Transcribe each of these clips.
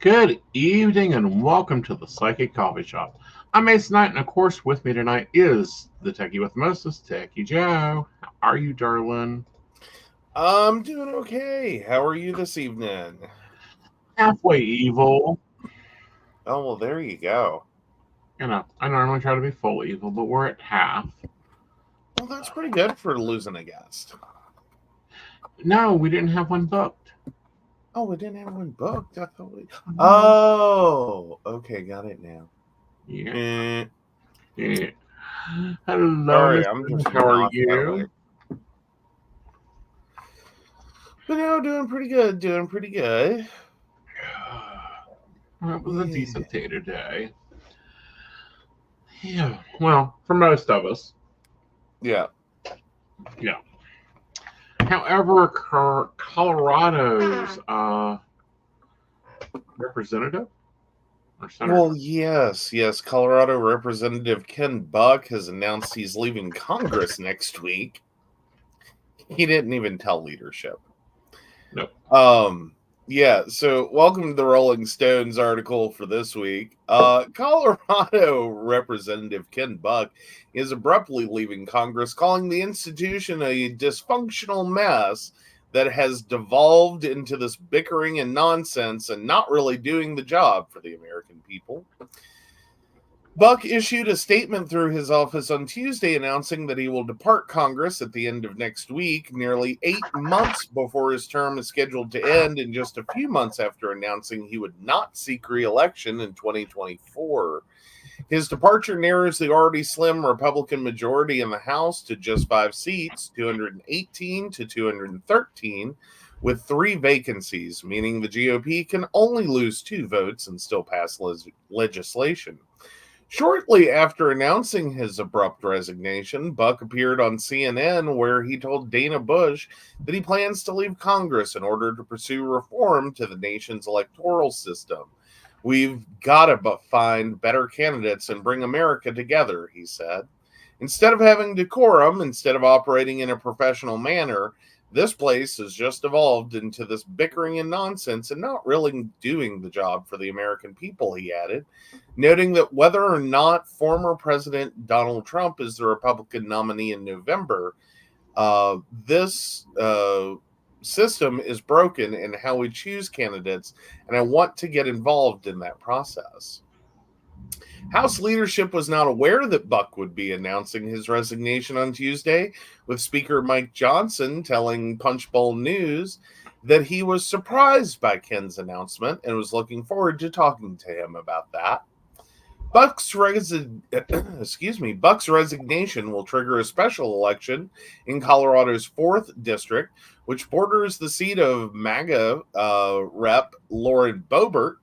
Good evening and welcome to the Psychic Coffee Shop. I'm Aeson Knight, and of course, with me tonight is the Techie with Moses, Techie Joe. How are you, darling? I'm doing okay. How are you this evening? Halfway evil. Oh, well, there you go. I normally try to be full evil, but we're at half. Well, that's pretty good for losing a guest. No, we didn't have one booked. Oh, we didn't have one booked. I thought we... Oh, okay, got it now. Yeah. Yeah. Hello, Sorry, Miss. I'm just How are knocking that away. you? But no, doing pretty good. Doing pretty good. It was a decent day today. Yeah, well, for most of us. Yeah. Yeah. However, Colorado's representative or senator. Well, yes. Colorado Representative Ken Buck has announced he's leaving Congress next week. He didn't even tell leadership. Nope. Yeah, so welcome to the Rolling Stones article for this week. Colorado Representative Ken Buck is abruptly leaving Congress, calling the institution a dysfunctional mess that has devolved into this bickering and nonsense and not really doing the job for the American people. Buck issued a statement through his office on Tuesday announcing that he will depart Congress at the end of next week, nearly 8 months before his term is scheduled to end, and just a few months after announcing he would not seek re-election in 2024. His departure narrows the already slim Republican majority in the House to just 5 seats, 218 to 213, with 3 vacancies, meaning the GOP can only lose 2 votes and still pass legislation. Shortly after announcing his abrupt resignation, Buck appeared on CNN where he told Dana Bush that he plans to leave Congress in order to pursue reform to the nation's electoral system. We've got to find better candidates and bring America together, he said. Instead of having decorum, instead of operating in a professional manner, this place has just evolved into this bickering and nonsense and not really doing the job for the American people, he added, noting that whether or not former President Donald Trump is the Republican nominee in November, this system is broken in how we choose candidates, and I want to get involved in that process. House leadership was not aware that Buck would be announcing his resignation on Tuesday, with Speaker Mike Johnson telling Punchbowl News that he was surprised by Ken's announcement and was looking forward to talking to him about that. Buck's resignation will trigger a special election in Colorado's 4th district, which borders the seat of MAGA Rep. Lauren Boebert.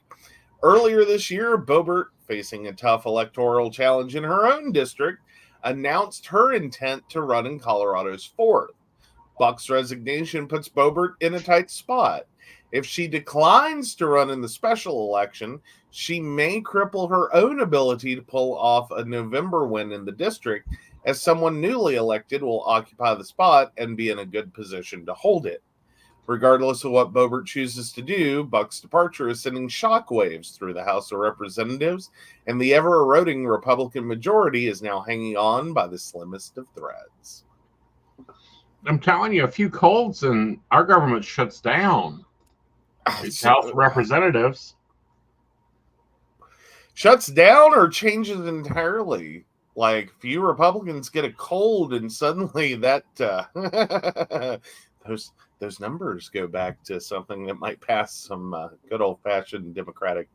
Earlier this year, Boebert, facing a tough electoral challenge in her own district, announced her intent to run in Colorado's 4th. Buck's resignation puts Boebert in a tight spot. If she declines to run in the special election, she may cripple her own ability to pull off a November win in the district, as someone newly elected will occupy the spot and be in a good position to hold it. Regardless of what Boebert chooses to do, Buck's departure is sending shockwaves through the House of Representatives, and the ever-eroding Republican majority is now hanging on by the slimmest of threads. I'm telling you, a few colds and our government shuts down. It's House of Representatives. Shuts down or changes entirely. Like, few Republicans get a cold and suddenly that those numbers go back to something that might pass some good old-fashioned Democratic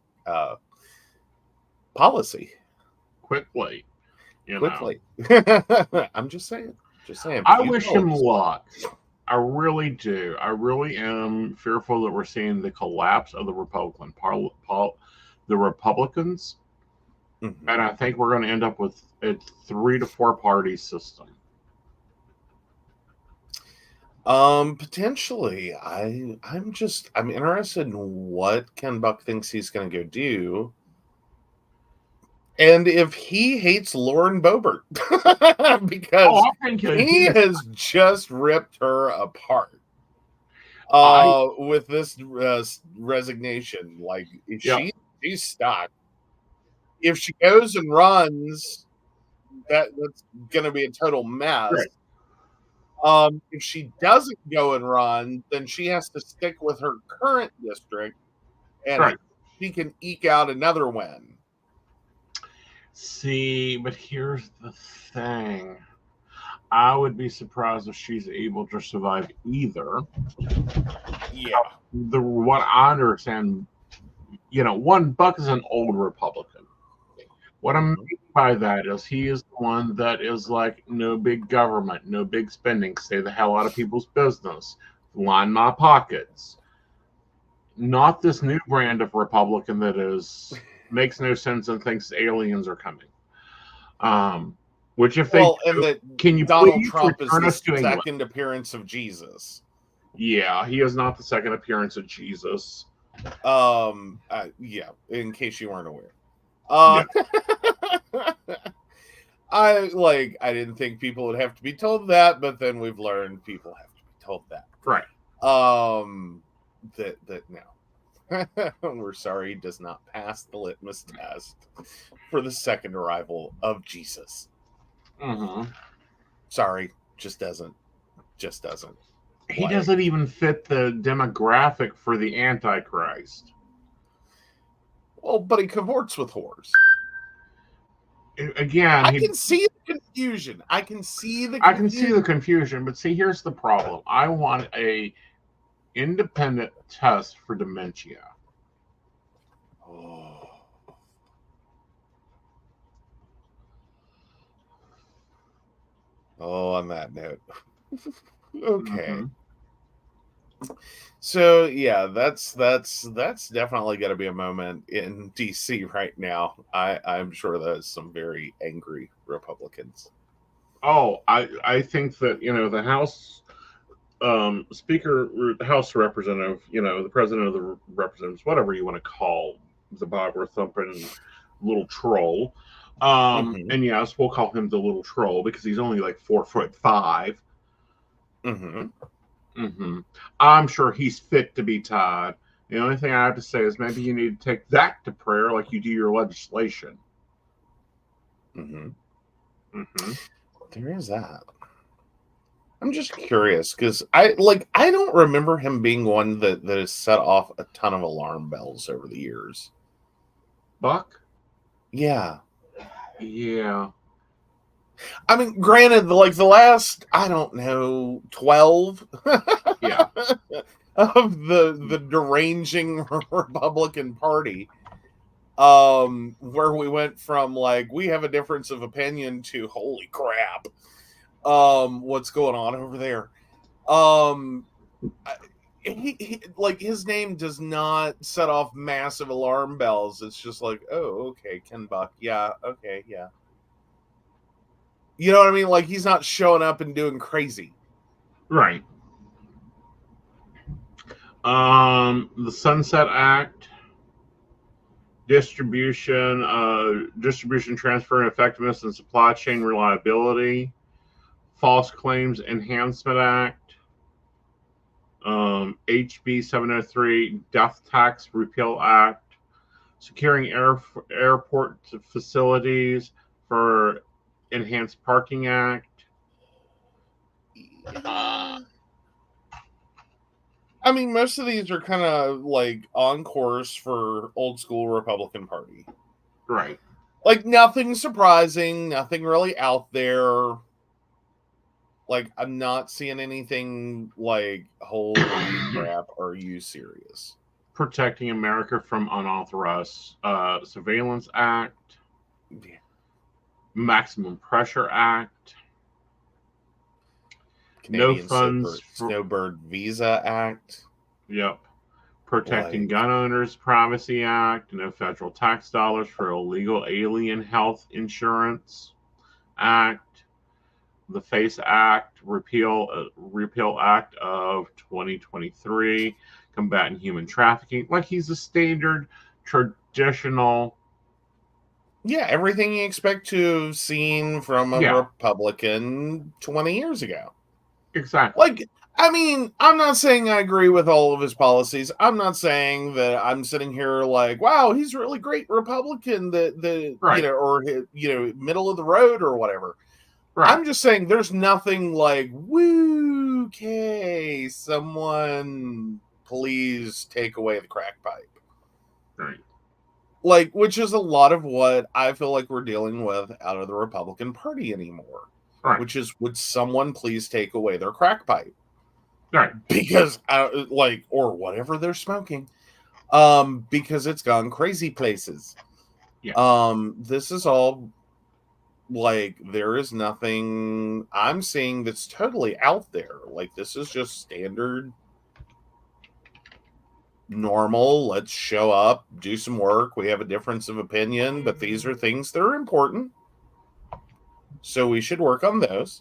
policy. Quickly. I'm just saying. I wish him luck. I really do. I really am fearful that we're seeing the collapse of the Republicans. Mm-hmm. And I think we're going to end up with a 3 to 4 party system. Potentially. I'm interested in what Ken Buck thinks he's going to go do. And if he hates Lauren Boebert, because he has just ripped her apart. with this resignation. Like, Yep. she's stuck. If she goes and runs, that's going to be a total mess. Right. If she doesn't go and run, then she has to stick with her current district, and Right. she can eke out another win. See, but here's the thing. I would be surprised if she's able to survive either. Yeah. What I understand, one, Buck is an old Republican. What I mean by that is he is the one that is like, no big government, no big spending, stay the hell out of people's business, line my pockets. Not this new brand of Republican that makes no sense and thinks aliens are coming. Which if they and that can you Donald please Trump is return the us to England? second appearance of Jesus. Yeah, he is not the second appearance of Jesus. Yeah, in case you weren't aware. Yeah. I didn't think people would have to be told that, but then we've learned people have to be told that. Right. That now. We're sorry he does not pass the litmus test for the second arrival of Jesus. Mm-hmm. Sorry, just doesn't. He doesn't even fit the demographic for the Antichrist. Well, but he cavorts with whores. Again, I can see the confusion. I can see the confusion, but see, here's the problem. I want a independent test for dementia. On that note. Okay. Mm-hmm. So yeah, that's definitely going to be a moment in DC right now. I'm sure there's some very angry Republicans. Oh, I think that the House Speaker, the House Representative, the President of the Representatives, whatever you want to call the Bible thumping little troll. And yes, we'll call him the little troll because he's only like 4'5". I'm sure he's fit to be tied. The only thing I have to say is maybe you need to take that to prayer like you do your legislation. There is that. I'm just curious because I don't remember him being one that has set off a ton of alarm bells over the years. Buck? Yeah. I mean, granted, the last, I don't know, 12 of the deranging Republican Party, where we went from we have a difference of opinion to holy crap, what's going on over there? He his name does not set off massive alarm bells. It's just like, oh, okay, Ken Buck, yeah, okay, yeah. You know what I mean? He's not showing up and doing crazy. Right. The Sunset Act, distribution, transfer and effectiveness and supply chain reliability, False Claims Enhancement Act, HB 703, Death Tax Repeal Act, Securing Airport Facilities for Enhanced Parking Act. I mean, most of these are kind of on course for old school Republican Party. Right. Nothing surprising, nothing really out there. I'm not seeing anything holy crap, are you serious? Protecting America from Unauthorized Surveillance Act. Yeah. Maximum Pressure Act. Canadian Snowbird Visa Act. Yep. Protecting Gun Owners Privacy Act. No federal tax dollars for illegal alien health insurance Act. The FACE Act, Repeal Act of 2023, combating human trafficking. He's a standard, traditional. Yeah, everything you expect to have seen from a Republican 20 years ago. Exactly. I mean, I'm not saying I agree with all of his policies. I'm not saying that I'm sitting here like, wow, he's a really great Republican that Right. or middle of the road or whatever. Right. I'm just saying there's nothing like, woo, okay, someone please take away the crack pipe. Right. Like, which is a lot of what I feel like we're dealing with out of the Republican Party anymore. Right. Which is, would someone please take away their crack pipe? Right. Because, or whatever they're smoking. Because it's gone crazy places. Yeah. This is all, like, there is nothing I'm seeing that's totally out there. Like, this is just standard, normal, let's show up, do some work. We have a difference of opinion, but these are things that are important. So we should work on those.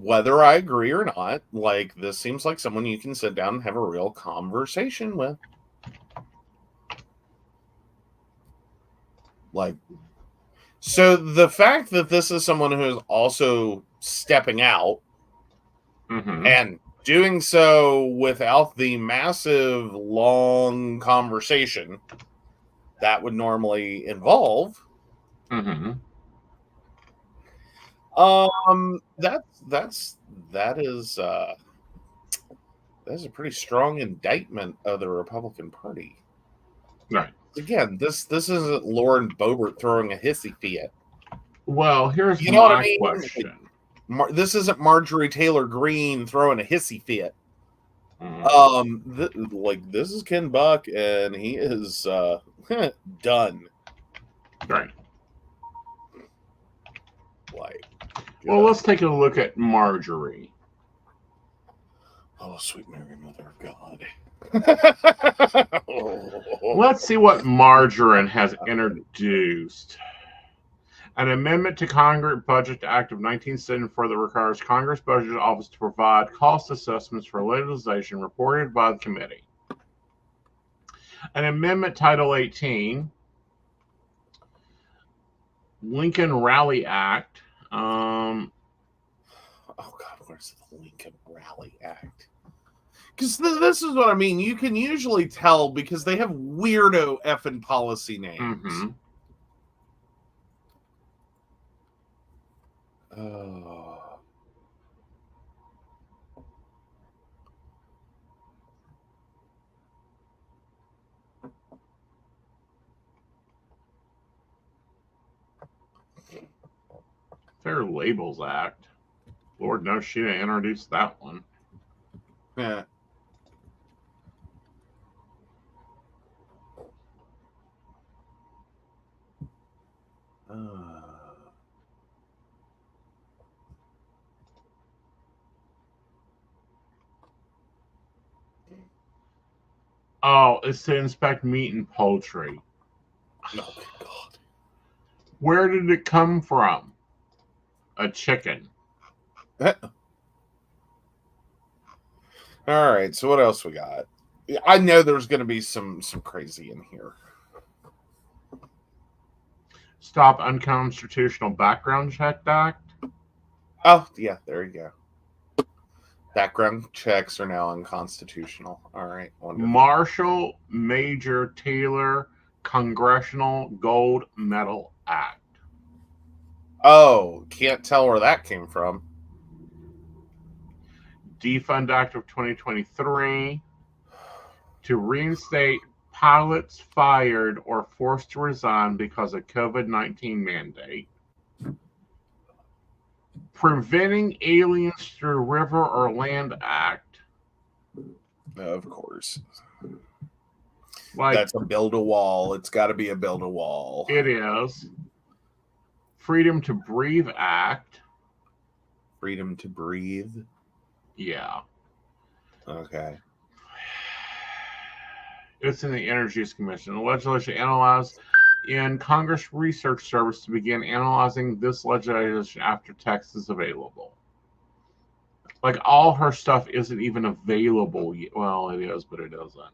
Whether I agree or not, like, this seems like someone you can sit down and have a real conversation with. Like, so the fact that this is someone who is also stepping out and doing so without the massive, long conversation that would normally involve, that is a pretty strong indictment of the Republican Party. Right. Again, this isn't Lauren Boebert throwing a hissy fit. Well, here's my question. This isn't Marjorie Taylor Greene throwing a hissy fit. This is Ken Buck, and he is done. Right. Like, well, let's take a look at Marjorie. Oh, sweet Mary, Mother of God. Let's see what Margarine has introduced. An amendment to Congress Budget Act of 1974 that requires Congress Budget Office to provide cost assessments for legislation reported by the committee. An amendment Title 18, Lincoln Rally Act. Oh God, where's the Lincoln Rally Act? Because this is what I mean. You can usually tell because they have weirdo effing policy names. Fair Labels Act. Lord knows she didn't introduce that one. Yeah. Oh, it's to inspect meat and poultry. Oh, God. Where did it come from? A chicken. All right, so what else we got? I know there's going to be some crazy in here. Stop Unconstitutional Background Check Act. Oh, yeah, there you go. Background checks are now unconstitutional. All right. Wonderful. Marshall Major Taylor Congressional Gold Medal Act. Oh, can't tell where that came from. Defund Act of 2023 to reinstate pilots fired or forced to resign because of COVID-19 mandate. Preventing Aliens Through River or Land Act. Of course. Like, that's a build a wall. It's got to be a build a wall. It is. Freedom to Breathe Act. Freedom to breathe? Yeah. Okay. It's in the Energy Commission. The legislation analyzed in Congress Research Service to begin analyzing this legislation after text is available. Like, all her stuff isn't even available yet. Well, it is, but it isn't.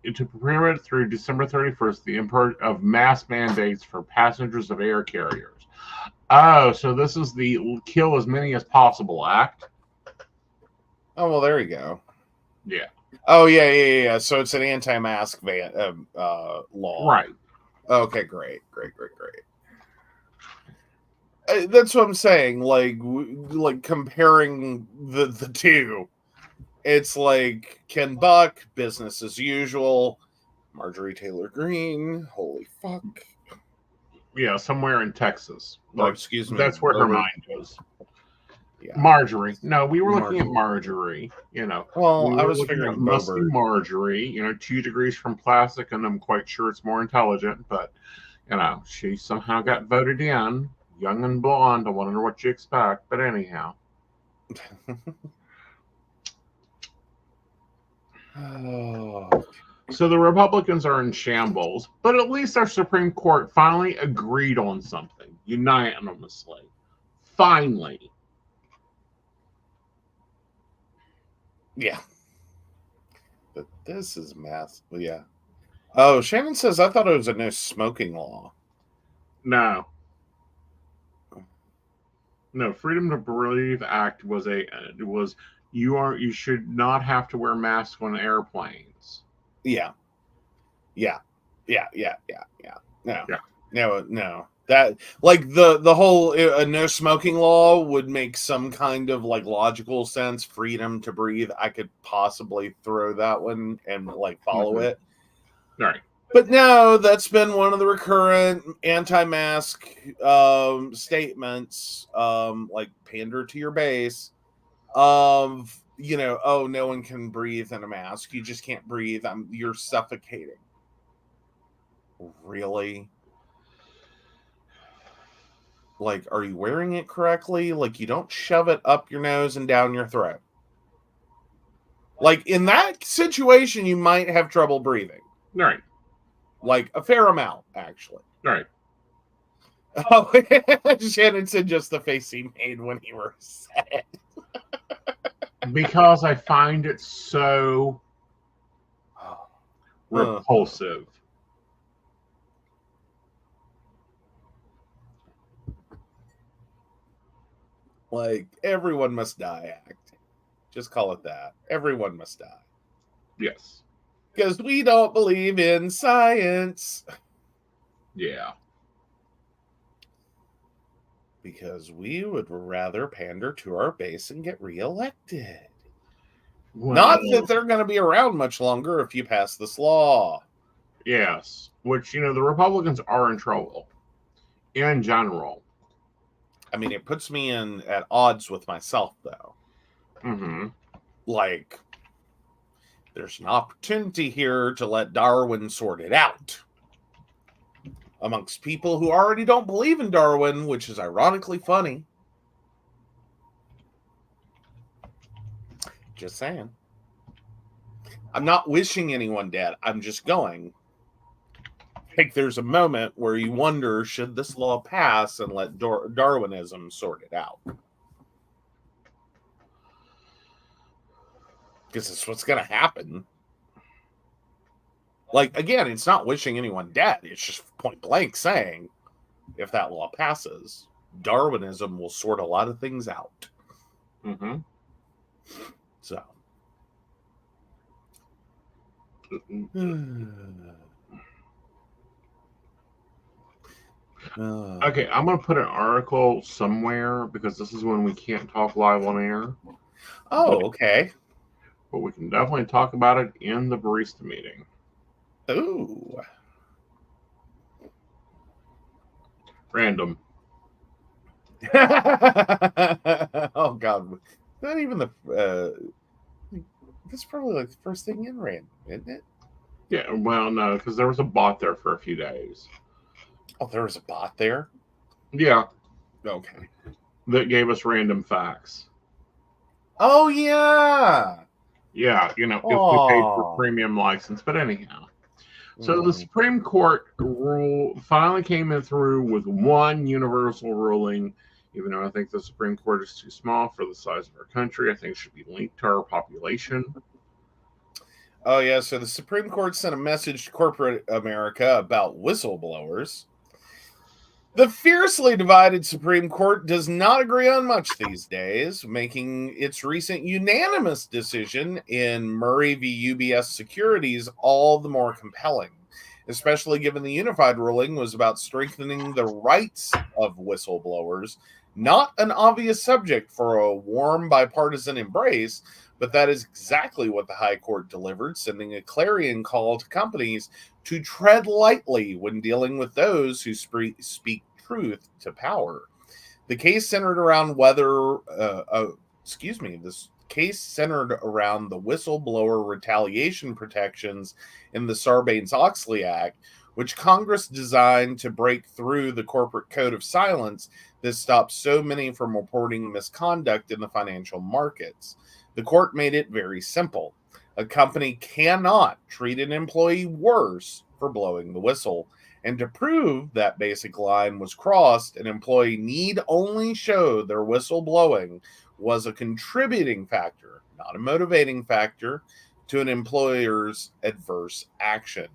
to prohibit through December 31st the import of mask mandates for passengers of air carriers. Oh, so this is the kill as many as possible act? Oh, well, there you go. Yeah. Oh, yeah. So it's an anti-mask law. Right. Okay, great. That's what I'm saying. Like comparing the two, it's like Ken Buck, business as usual. Marjorie Taylor Greene, holy fuck. Yeah, somewhere in Texas. Like, excuse me. That's where her mind goes. Yeah. Marjorie. No, we were looking at Marjorie. Well, I were was looking figuring at musty Marjorie. 2 degrees from plastic, and I'm quite sure it's more intelligent. But she somehow got voted in, young and blonde. I wonder what you expect. But anyhow. So the Republicans are in shambles, but at least our Supreme Court finally agreed on something unanimously. Finally. Yeah. But this is math. Yeah. Oh, Shannon says, I thought it was a no smoking law. No. No, Freedom to Breathe Act was you should not have to wear masks on airplanes. Yeah. No. That, like, the whole no smoking law would make some kind of like logical sense. Freedom to breathe, I could possibly throw that one and like follow it. Right. But no, that's been one of the recurrent anti-mask statements, like pander to your base of, oh, no one can breathe in a mask. You just can't breathe. You're suffocating. Really? Like, are you wearing it correctly? Like, you don't shove it up your nose and down your throat. Like, in that situation, you might have trouble breathing. Right. Like, a fair amount, actually. Right. Oh, Shannon said just the face he made when he said it. Because I find it so repulsive. Like, everyone must die act. Just call it that. Everyone must die. Yes. Because we don't believe in science. Yeah. Because we would rather pander to our base and get reelected. Well, not that they're going to be around much longer if you pass this law. Yes. Which, the Republicans are in trouble. In general. I mean, it puts me at odds with myself, though. Mm-hmm. Like, there's an opportunity here to let Darwin sort it out amongst people who already don't believe in Darwin, which is ironically funny. Just saying. I'm not wishing anyone dead. I'm just going. Like, there's a moment where you wonder, should this law pass and let Darwinism sort it out? Because it's what's going to happen. Like, again, it's not wishing anyone dead. It's just point blank saying, if that law passes, Darwinism will sort a lot of things out. Mm-hmm. So. Okay, I'm going to put an article somewhere because this is when we can't talk live on air. Oh, okay. But we can definitely talk about it in the barista meeting. Ooh. Random. Oh, God. Not even that's probably like the first thing in random, isn't it? Yeah, well, no, because there was a bot there for a few days. Oh, there was a bot there? Yeah. Okay. That gave us random facts. Oh, yeah. Yeah, if we paid for premium license. But anyhow. So the Supreme Court rule finally came in through with one universal ruling, even though I think the Supreme Court is too small for the size of our country. I think it should be linked to our population. Oh, yeah. So the Supreme Court sent a message to corporate America about whistleblowers. The fiercely divided Supreme Court does not agree on much these days, making its recent unanimous decision in Murray v. UBS Securities all the more compelling, especially given the unified ruling was about strengthening the rights of whistleblowers, not an obvious subject for a warm bipartisan embrace, but that is exactly what the High Court delivered, sending a clarion call to companies to tread lightly when dealing with those who speak truth to power. The case centered around this case centered around the whistleblower retaliation protections in the Sarbanes-Oxley Act, which Congress designed to break through the corporate code of silence that stops so many from reporting misconduct in the financial markets. The court made it very simple. A company cannot treat an employee worse for blowing the whistle. And to prove that basic line was crossed, an employee need only show their whistleblowing was a contributing factor, not a motivating factor, to an employer's adverse action.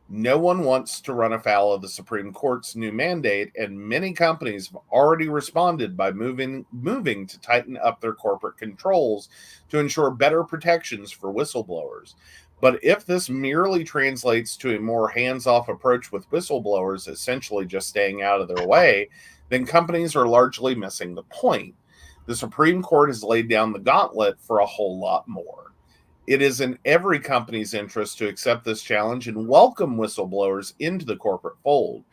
No one wants to run afoul of the Supreme Court's new mandate, and many companies have already responded by moving to tighten up their corporate controls to ensure better protections for whistleblowers. But if this merely translates to a more hands-off approach with whistleblowers, essentially just staying out of their way, then companies are largely missing the point. The Supreme Court has laid down the gauntlet for a whole lot more. It is in every company's interest to accept this challenge and welcome whistleblowers into the corporate fold.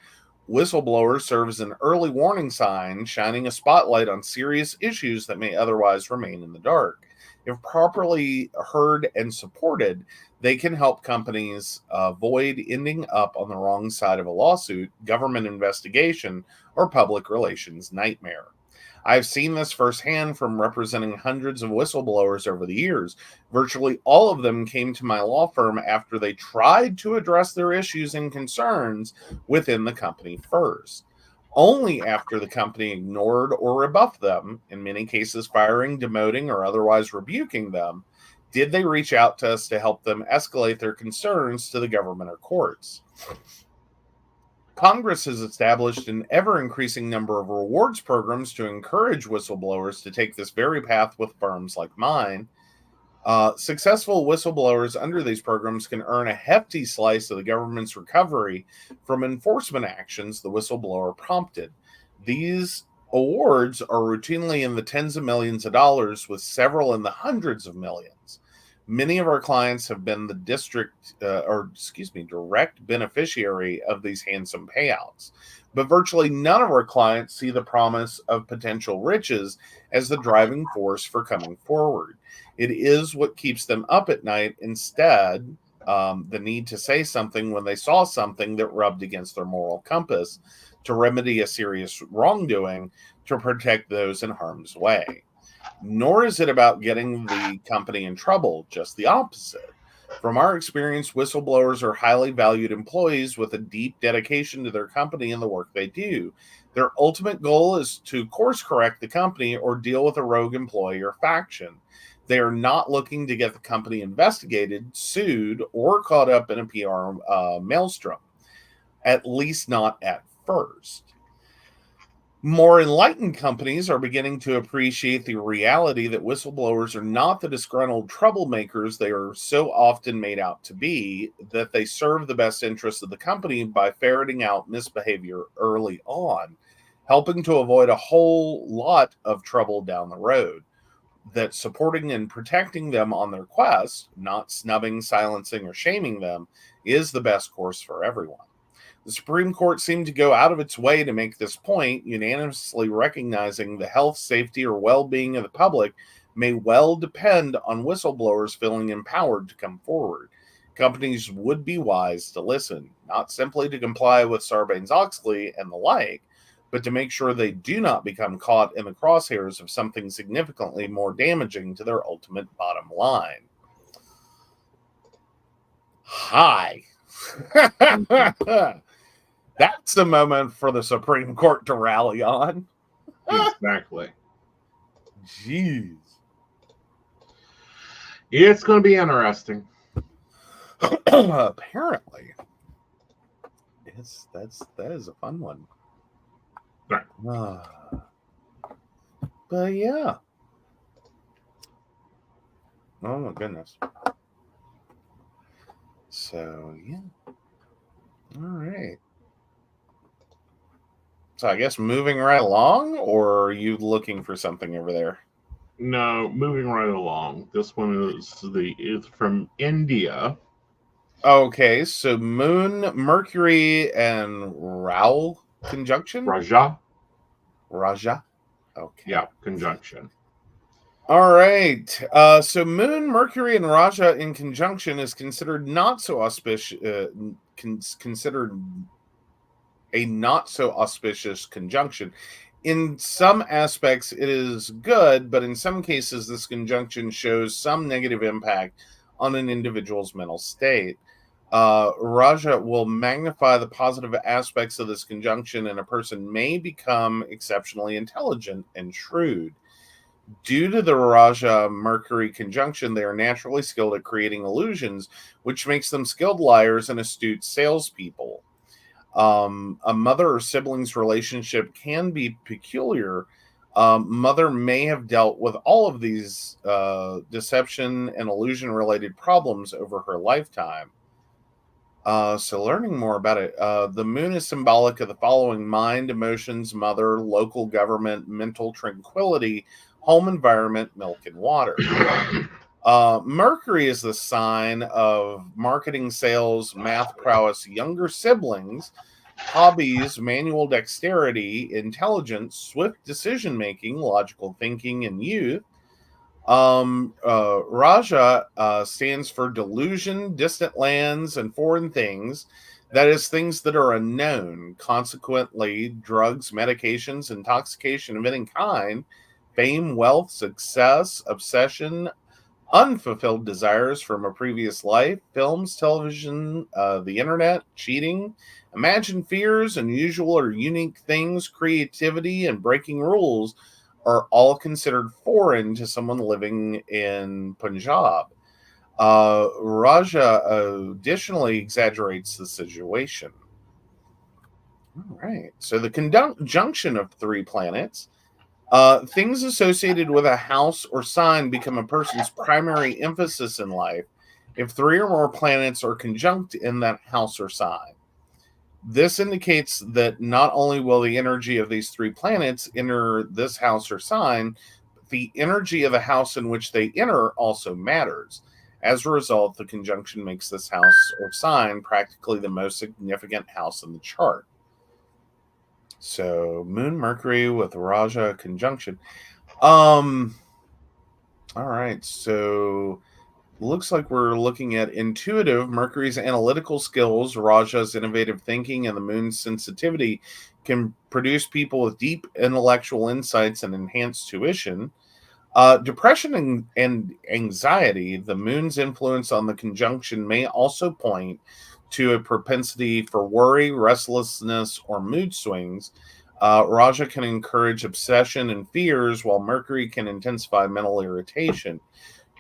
Whistleblowers serve as an early warning sign, shining a spotlight on serious issues that may otherwise remain in the dark. If properly heard and supported, they can help companies avoid ending up on the wrong side of a lawsuit, government investigation, or public relations nightmare. I've seen this firsthand from representing hundreds of whistleblowers over the years. Virtually all of them came to my law firm after they tried to address their issues and concerns within the company first. Only after the company ignored or rebuffed them, in many cases firing, demoting, or otherwise rebuking them, did they reach out to us to help them escalate their concerns to the government or courts. Congress has established an ever-increasing number of rewards programs to encourage whistleblowers to take this very path with firms like mine. Successful whistleblowers under these programs can earn a hefty slice of the government's recovery from enforcement actions the whistleblower prompted. These awards are routinely in the tens of millions of dollars, with several in the hundreds of millions. Many of our clients have been the direct beneficiary of these handsome payouts. But virtually none of our clients see the promise of potential riches as the driving force for coming forward. It is what keeps them up at night. Instead, the need to say something when they saw something that rubbed against their moral compass, to remedy a serious wrongdoing, to protect those in harm's way. Nor is it about getting the company in trouble, just the opposite. From our experience, whistleblowers are highly valued employees with a deep dedication to their company and the work they do. Their ultimate goal is to course correct the company or deal with a rogue employee or faction. They are not looking to get the company investigated, sued, or caught up in a PR maelstrom, at least not at first. More enlightened companies are beginning to appreciate the reality that whistleblowers are not the disgruntled troublemakers they are so often made out to be, that they serve the best interests of the company by ferreting out misbehavior early on, helping to avoid a whole lot of trouble down the road. That supporting and protecting them on their quest, not snubbing, silencing, or shaming them, is the best course for everyone. The Supreme Court seemed to go out of its way to make this point, unanimously recognizing the health, safety, or well-being of the public may well depend on whistleblowers feeling empowered to come forward. Companies would be wise to listen, not simply to comply with Sarbanes-Oxley and the like, but to make sure they do not become caught in the crosshairs of something significantly more damaging to their ultimate bottom line. Hi. That's a moment for the Supreme Court to rally on. Exactly. Jeez. It's going to be interesting. Apparently. Yes, that is a fun one. Right. But yeah. Oh my goodness. So yeah. All right. So I guess moving right along, or are you looking for something over there? No, moving right along. This one is from India. Okay, so Moon, Mercury, and Rahu conjunction? Raja. Raja. Okay. Yeah, conjunction. All right. So Moon, Mercury, and Raja in conjunction is considered not so auspicious. Considered a not so auspicious conjunction. In some aspects, it is good, but in some cases, this conjunction shows some negative impact on an individual's mental state. Raja will magnify the positive aspects of this conjunction, and a person may become exceptionally intelligent and shrewd. Due to the Raja Mercury conjunction, they are naturally skilled at creating illusions, which makes them skilled liars and astute salespeople. A mother or siblings relationship can be peculiar. Mother may have dealt with all of these deception and illusion related problems over her lifetime. So learning more about it, the moon is symbolic of the following: mind, emotions, mother, local government, mental tranquility, home environment, milk and water. Mercury is the sign of marketing, sales, math prowess, younger siblings, hobbies, manual dexterity, intelligence, swift decision making, logical thinking, and youth. Raja stands for delusion, distant lands, and foreign things. That is, things that are unknown. Consequently, drugs, medications, intoxication of any kind, fame, wealth, success, obsession, unfulfilled desires from a previous life, films, television, the internet, cheating, imagined fears, unusual or unique things, creativity, and breaking rules are all considered foreign to someone living in Punjab. Raja additionally exaggerates the situation. All right. So the conjunction of three planets. Things associated with a house or sign become a person's primary emphasis in life if three or more planets are conjunct in that house or sign. This indicates that not only will the energy of these three planets enter this house or sign, but the energy of the house in which they enter also matters. As a result, the conjunction makes this house or sign practically the most significant house in the chart. So, Moon, Mercury with Raja conjunction. All right. So, looks like we're looking at intuitive. Mercury's analytical skills, Raja's innovative thinking, and the moon's sensitivity can produce people with deep intellectual insights and enhanced tuition. Depression and anxiety, the moon's influence on the conjunction may also point to a propensity for worry, restlessness, or mood swings. Raja can encourage obsession and fears, while Mercury can intensify mental irritation.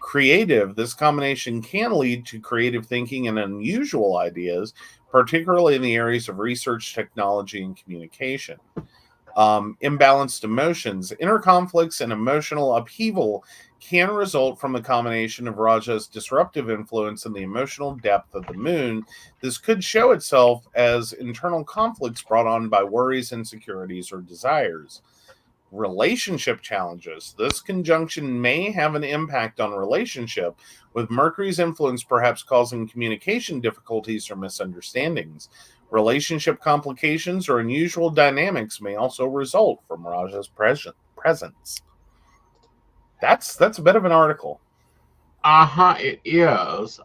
Creative, this combination can lead to creative thinking and unusual ideas, particularly in the areas of research, technology, and communication. Imbalanced emotions, inner conflicts, and emotional upheaval can result from the combination of Raja's disruptive influence and the emotional depth of the moon. This could show itself as internal conflicts brought on by worries, insecurities, or desires. Relationship challenges. This conjunction may have an impact on relationship, with Mercury's influence perhaps causing communication difficulties or misunderstandings. Relationship complications or unusual dynamics may also result from Raja's presence. That's a bit of an article. It is.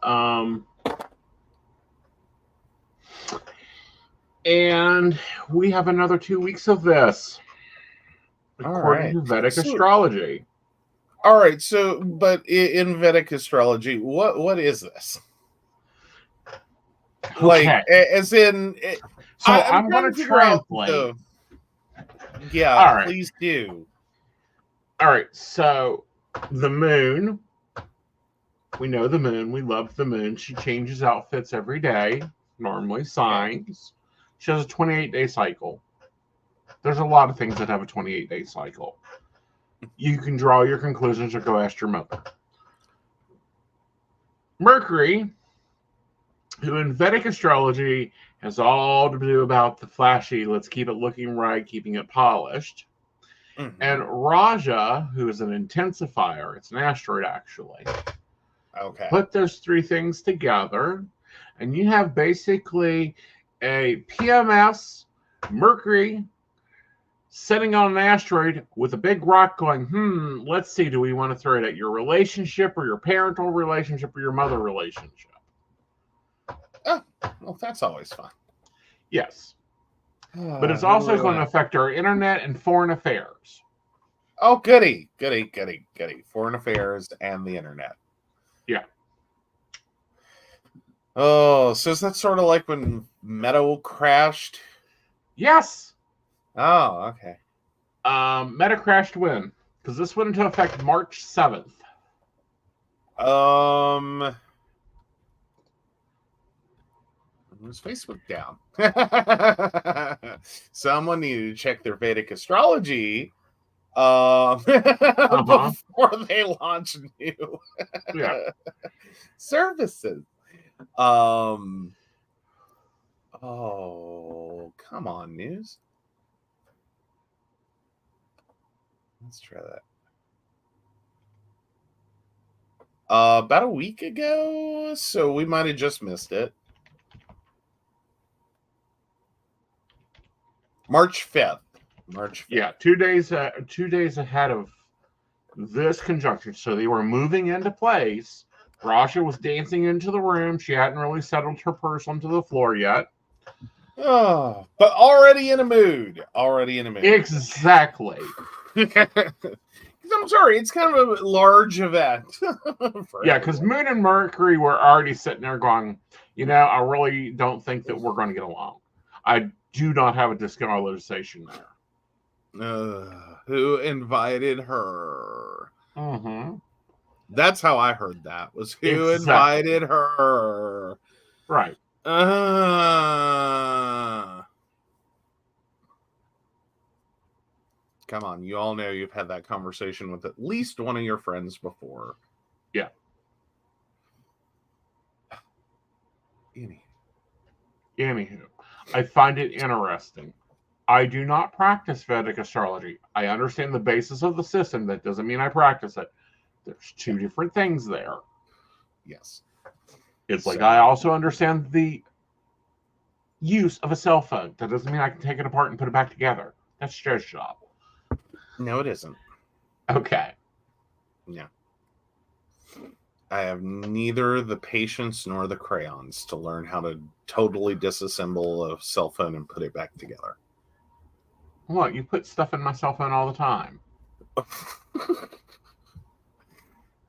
And we have another 2 weeks of this, according to Vedic astrology. All right, so but in Vedic astrology, what is this? Like, okay. as in, so I'm going to translate. Yeah, all right. Please do. All right, so the moon We know the moon. We love the moon. She changes outfits every day, normally signs. She has a 28-day cycle. There's a lot of things that have a 28-day cycle. You can draw your conclusions or go ask your mother. Mercury, who in Vedic astrology has all to do about the flashy, let's keep it looking right, keeping it polished. Mm-hmm. And Raja, who is an intensifier, it's an asteroid actually. Okay. Put those three things together, and you have basically a PMS, Mercury, sitting on an asteroid with a big rock going, let's see, do we want to throw it at your relationship or your parental relationship or your mother relationship? Oh, well, that's always fun. Yes. But it's also going to affect our internet and foreign affairs. Oh, goody. Foreign affairs and the internet. Yeah. Oh, so is that sort of like when Meadow crashed? Yes. Oh, okay. Meta crashed when? Because this went into effect March 7th. Was Facebook down? Someone needed to check their Vedic astrology before they launch new services. Oh, come on, news. Let's try that. About a week ago, so we might have just missed it. March 5th. Yeah, 2 days. 2 days ahead of this conjunction, so they were moving into place. Rasha was dancing into the room. She hadn't really settled her purse onto the floor yet. Oh, but already in a mood. Exactly. I'm sorry, it's kind of a large event. Yeah, because Moon and Mercury were already sitting there going, I really don't think that we're going to get along. I do not have a disqualification there. Who invited her? Mm-hmm. That's how I heard that, was who invited her. Right. Come on, you all know you've had that conversation with at least one of your friends before. Yeah. Anywho, I find it interesting. I do not practice Vedic astrology. I understand the basis of the system. That doesn't mean I practice it. There's two different things there. Yes. It's like I also understand the use of a cell phone. That doesn't mean I can take it apart and put it back together. That's Joe's job. No, it isn't. Okay. Yeah. I have neither the patience nor the crayons to learn how to totally disassemble a cell phone and put it back together. What? You put stuff in my cell phone all the time.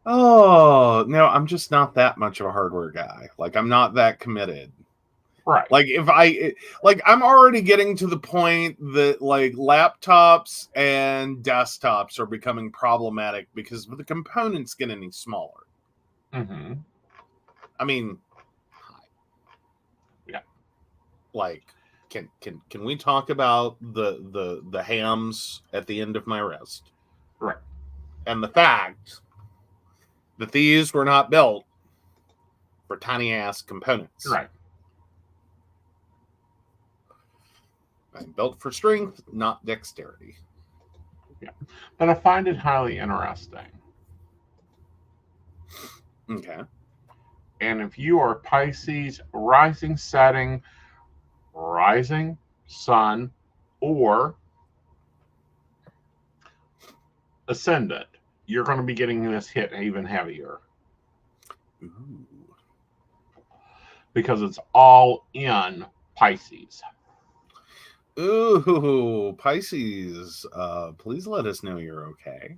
Oh, no, I'm just not that much of a hardware guy. Like, I'm not that committed. Right. Like, I'm already getting to the point that, like, laptops and desktops are becoming problematic because the components get any smaller. Mm-hmm. I mean, yeah. Like, can we talk about the hams at the end of my wrist? Right. And the fact that these were not built for tiny ass components. Right. I'm built for strength, not dexterity. Yeah. But I find it highly interesting. Okay. And if you are Pisces, rising, setting, rising, sun, or ascendant, you're going to be getting this hit even heavier. Ooh. Because it's all in Pisces. Ooh, Pisces, please let us know you're okay.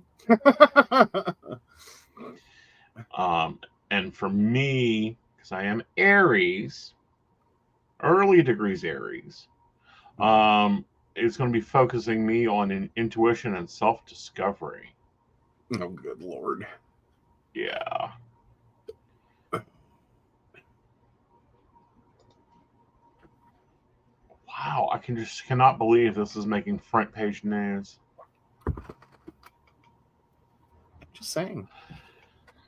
And for me, because I am Aries, early degrees Aries, it's going to be focusing me on intuition and self-discovery. Oh, good Lord. Yeah. Wow, I just cannot believe this is making front page news. Just saying.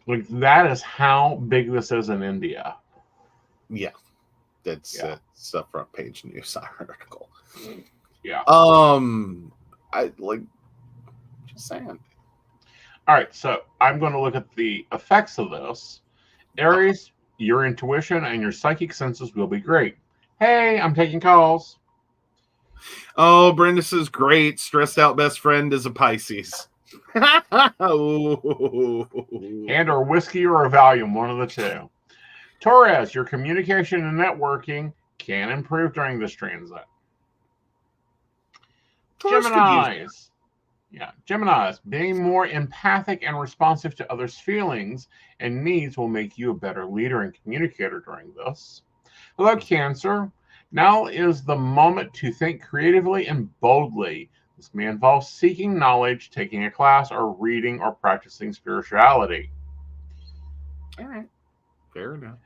Like, that is how big this is in India. Yeah, that's a front page news article. Yeah. I like just saying. All right, so I'm going to look at the effects of this. Aries, your intuition and your psychic senses will be great. Hey, I'm taking calls. Oh, Brenda says, great. Stressed out best friend is a Pisces. And or whiskey or a Valium, one of the two. Taurus, your communication and networking can improve during this transit. Geminis. Geminis, being more empathic and responsive to others' feelings and needs will make you a better leader and communicator during this. Hello, Cancer. Now is the moment to think creatively and boldly. This may involve seeking knowledge, taking a class, or reading or practicing spirituality. All right. Fair enough.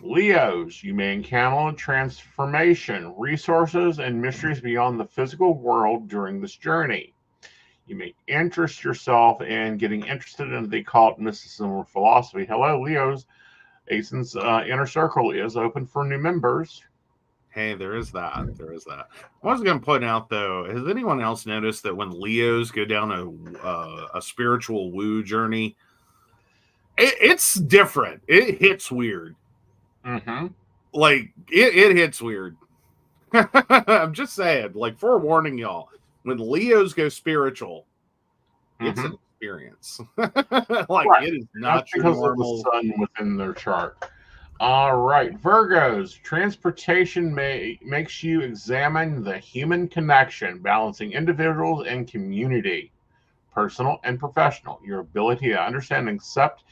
Leos, you may encounter transformation, resources, and mysteries beyond the physical world during this journey. You may interest yourself in getting interested in the occult, mysticism, or philosophy. Hello, Leos. Aeson's inner circle is open for new members. Hey, there is that. I was going to point out, though, has anyone else noticed that when Leos go down a spiritual woo journey, it's different. It hits weird. Mm-hmm. Like, it hits weird. I'm just saying, like, forewarning y'all, when Leos go spiritual, it's an experience. It is not your normal of the sun within their chart. All right, Virgos, transportation makes you examine the human connection, balancing individuals and community, personal and professional. Your ability to understand and accept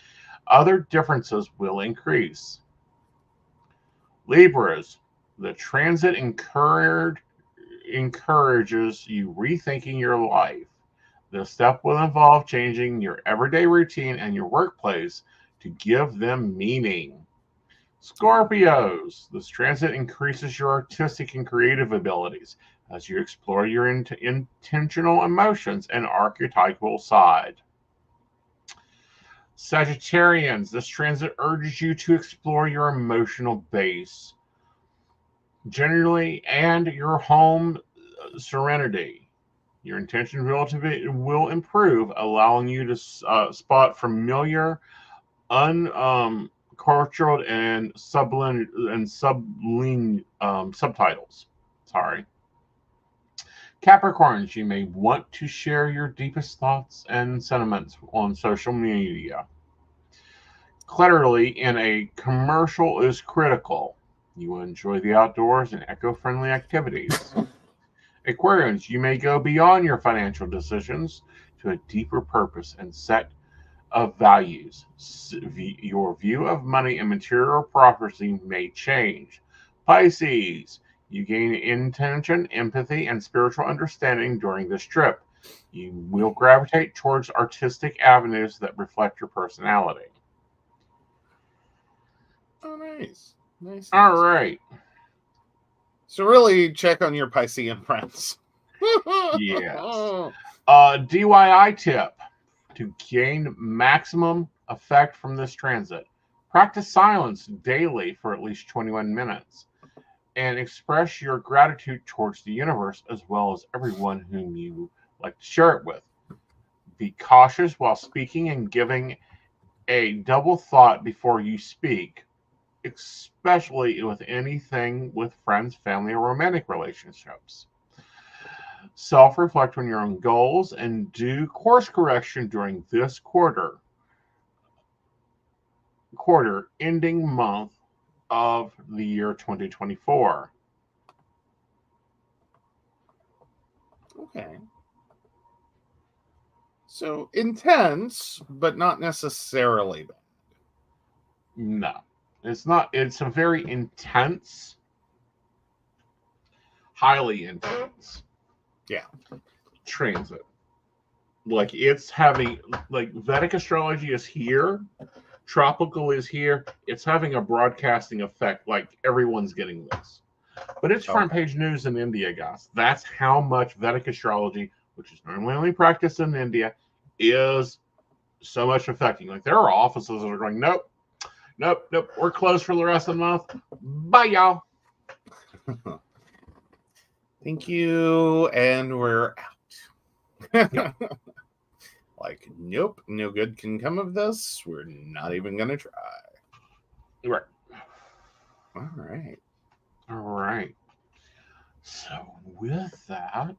other differences will increase. Libras, the transit encourages you rethinking your life. This step will involve changing your everyday routine and your workplace to give them meaning. Scorpios, this transit increases your artistic and creative abilities as you explore your intentional emotions and archetypal side. Sagittarians, this transit urges you to explore your emotional base, generally, and your home serenity. Your intention will improve, allowing you to spot familiar, uncultured, and subline subtitles. Sorry. Capricorns, you may want to share your deepest thoughts and sentiments on social media. Clarity in a commercial is critical. You will enjoy the outdoors and eco-friendly activities. Aquarians, you may go beyond your financial decisions to a deeper purpose and set of values. Your view of money and material property may change. Pisces, you gain intention, empathy, and spiritual understanding during this trip. You will gravitate towards artistic avenues that reflect your personality. Oh, nice. All right. So really check on your Piscean friends. Yes. DIY tip. To gain maximum effect from this transit, practice silence daily for at least 21 minutes and express your gratitude towards the universe as well as everyone whom you like to share it with. Be cautious while speaking and giving a double thought before you speak, especially with anything with friends, family, or romantic relationships. Self-reflect on your own goals and do course correction during this quarter ending month of the year 2024. Okay. So intense, but not necessarily bad. No, it's not. It's a very intense, highly intense. Yeah. Transit. Like, it's having, like, Vedic astrology is here, tropical is here. It's having a broadcasting effect. Like, everyone's getting this. But it's front page news in India, guys. That's how much Vedic astrology, which is normally only practiced in India, is so much affecting. Like, there are offices that are going, nope, nope, nope, we're closed for the rest of the month. Bye, y'all. Thank you, and we're out. Yep. Like, nope, no good can come of this. We're not even going to try. Right. All right. All right. So with that,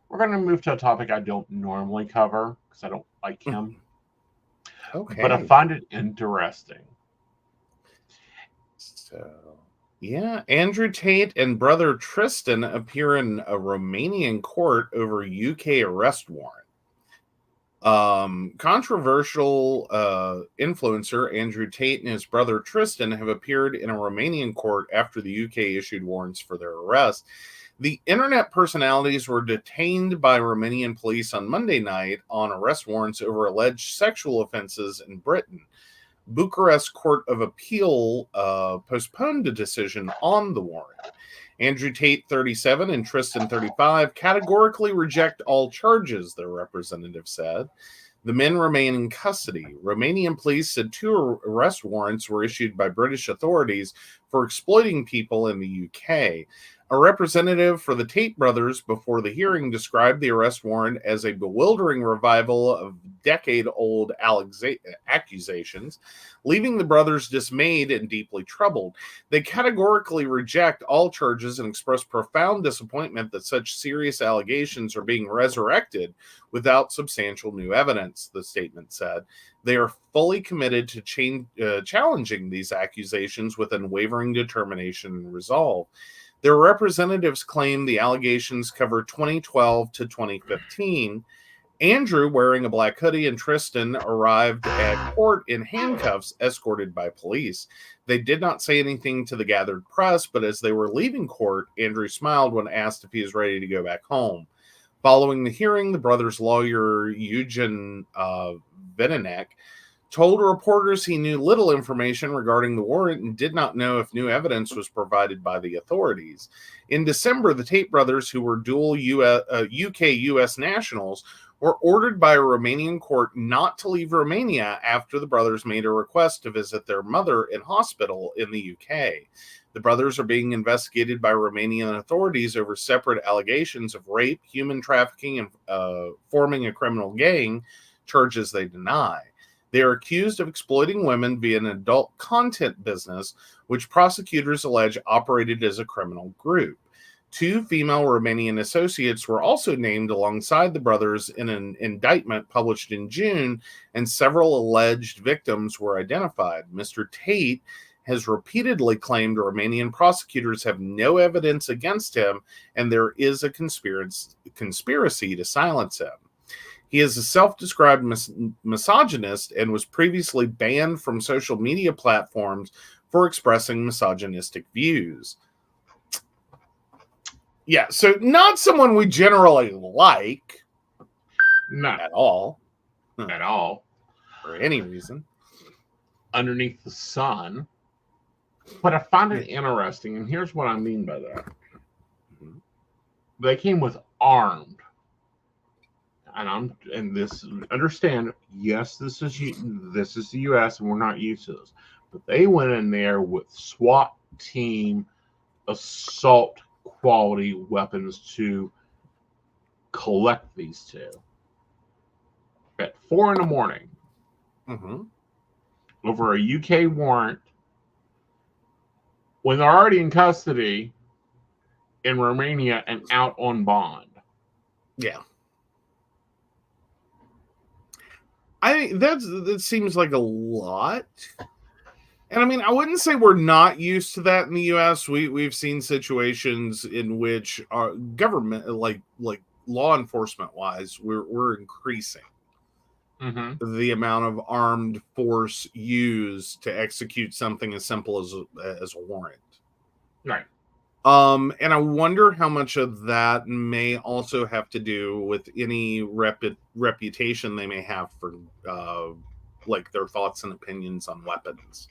we're going to move to a topic I don't normally cover because I don't like him. Okay. But I find it interesting. So, yeah, Andrew Tate and brother Tristan appear in a Romanian court over UK arrest warrant. Controversial influencer Andrew Tate and his brother Tristan have appeared in a Romanian court after the UK issued warrants for their arrest. The internet personalities were detained by Romanian police on Monday night on arrest warrants over alleged sexual offenses in Britain. Bucharest Court of Appeal postponed a decision on the warrant. Andrew Tate, 37, and Tristan, 35, categorically reject all charges, their representative said. The men remain in custody. Romanian police said 2 arrest warrants were issued by British authorities for exploiting people in the UK. A representative for the Tate brothers before the hearing described the arrest warrant as a bewildering revival of decade-old accusations, leaving the brothers dismayed and deeply troubled. They categorically reject all charges and express profound disappointment that such serious allegations are being resurrected without substantial new evidence, the statement said. They are fully committed to challenging these accusations with unwavering determination and resolve. Their representatives claim the allegations cover 2012 to 2015. Andrew, wearing a black hoodie, and Tristan arrived at court in handcuffs, escorted by police. They did not say anything to the gathered press, but as they were leaving court, Andrew smiled when asked if he was ready to go back home. Following the hearing, the brothers' lawyer, Eugen Venenek, told reporters he knew little information regarding the warrant and did not know if new evidence was provided by the authorities. In December, the Tate brothers, who were dual UK-US nationals, were ordered by a Romanian court not to leave Romania after the brothers made a request to visit their mother in hospital in the UK. The brothers are being investigated by Romanian authorities over separate allegations of rape, human trafficking, and forming a criminal gang, charges they deny. They are accused of exploiting women via an adult content business, which prosecutors allege operated as a criminal group. 2 female Romanian associates were also named alongside the brothers in an indictment published in June, and several alleged victims were identified. Mr. Tate has repeatedly claimed Romanian prosecutors have no evidence against him, and there is a conspiracy to silence him. He is a self-described misogynist and was previously banned from social media platforms for expressing misogynistic views. Yeah, so not someone we generally like. Not at all. At all. For any reason. Underneath the sun. But I find it interesting, and here's what I mean by that. Mm-hmm. They came with armed. And this, understand, yes, this is the US and we're not used to this. But they went in there with SWAT team assault quality weapons to collect these 2 at 4 a.m. Mm-hmm. over a UK warrant when they're already in custody in Romania and out on bond. Yeah. That seems like a lot. And I mean, I wouldn't say we're not used to that in the U.S. We've seen situations in which our government, like law enforcement wise, we're increasing the amount of armed force used to execute something as simple as a warrant. Right. And I wonder how much of that may also have to do with any reputation they may have for like their thoughts and opinions on weapons.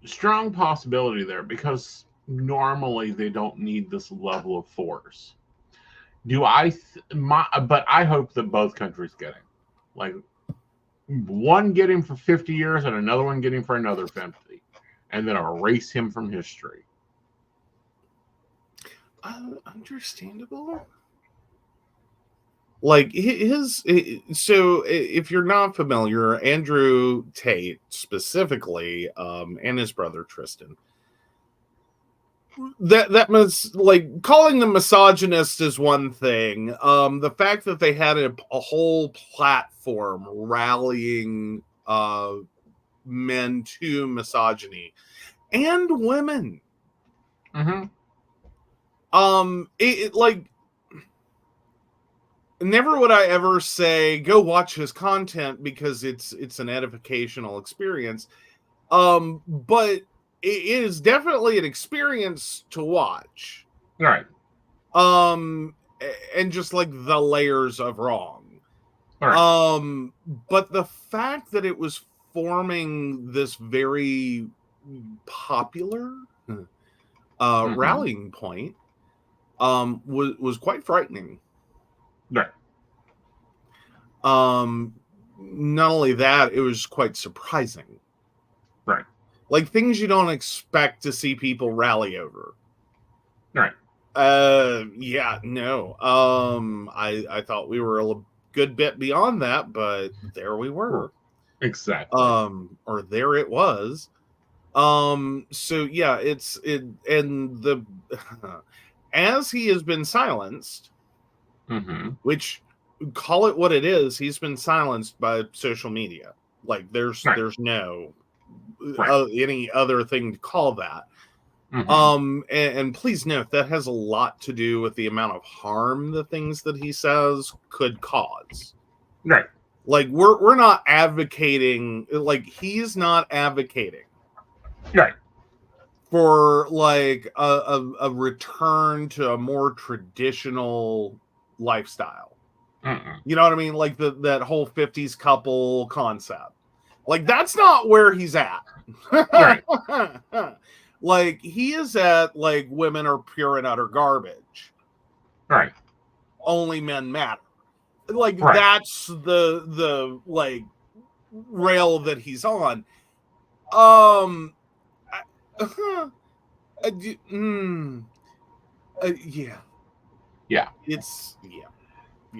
Strong possibility there, because normally they don't need this level of force. But I hope that both countries get him. Like, one get him for 50 years and another one get him for another 50, and then erase him from history. Understandable. Like so if you're not familiar, Andrew Tate specifically, and his brother Tristan, that was like, calling them misogynist is one thing. The fact that they had a whole platform rallying men to misogyny and women. Mm-hmm. Like, never would I ever say go watch his content, because it's an edificational experience. But it is definitely an experience to watch. Right. And just like the layers of wrong. Right. But the fact that it was forming this very popular rallying point was quite frightening. Right. Not only that, it was quite surprising. Right. Like, things you don't expect to see people rally over. Right. Yeah, no. I thought we were a good bit beyond that, but there we were. Exactly. Or there it was. So yeah, and the as he has been silenced, which, call it what it is, he's been silenced by social media. Like, there's no any other thing to call that. And please note, that has a lot to do with the amount of harm the things that he says could cause. Right. Like, we're not advocating, like, he's not advocating right for like a return to a more traditional lifestyle. You know what I mean? Like that whole 50s couple concept. Like, that's not where he's at. Right. Like, he is at, like, women are pure and utter garbage. Right. Only men matter. Like, Right. that's the like rail that he's on. Yeah. Yeah. It's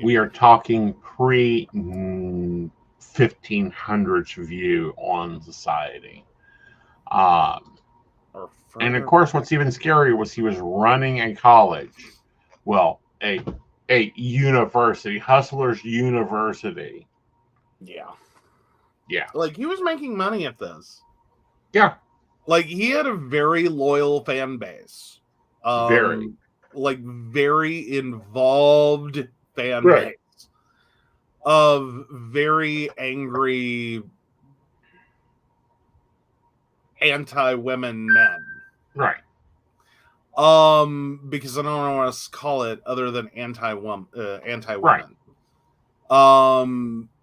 We are talking pre 1500s view on society. And of course, what's even scarier was he was running a college. Well, a university, Hustlers University. Yeah. Yeah. Like, he was making money at this. Yeah. Like, he had a very loyal fan base. Very. Like, very involved fan base of very angry anti-women men. Right. Because I don't know what else to call it other than anti-women. Right.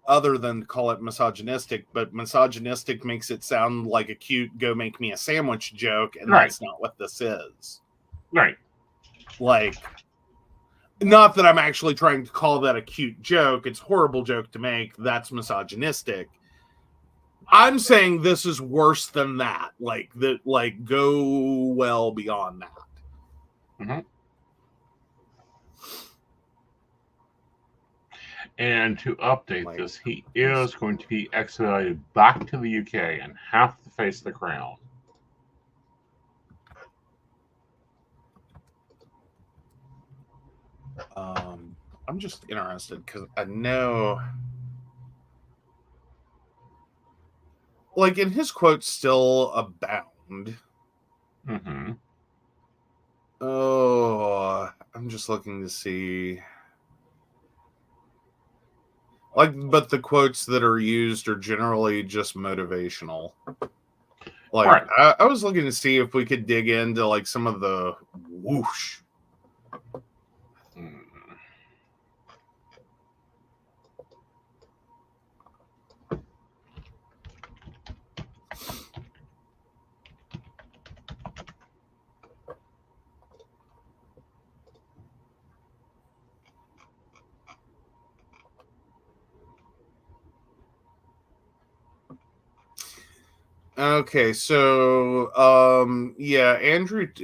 Other than call it misogynistic, but misogynistic makes it sound like a cute "go make me a sandwich" joke, and that's not what this is. Right. Like, not that I'm actually trying to call that a cute joke. It's a horrible joke to make. That's misogynistic. I'm saying this is worse than that. Like, that, like, go well beyond that. And to update this, he is going to be extradited back to the UK and have to face the crown. I'm just interested because I know, like, and his quotes still abound. Oh, I'm just looking to see. Like, but the quotes that are used are generally just motivational. Like, I was looking to see if we could dig into, like, some of the whoosh. Okay, so yeah,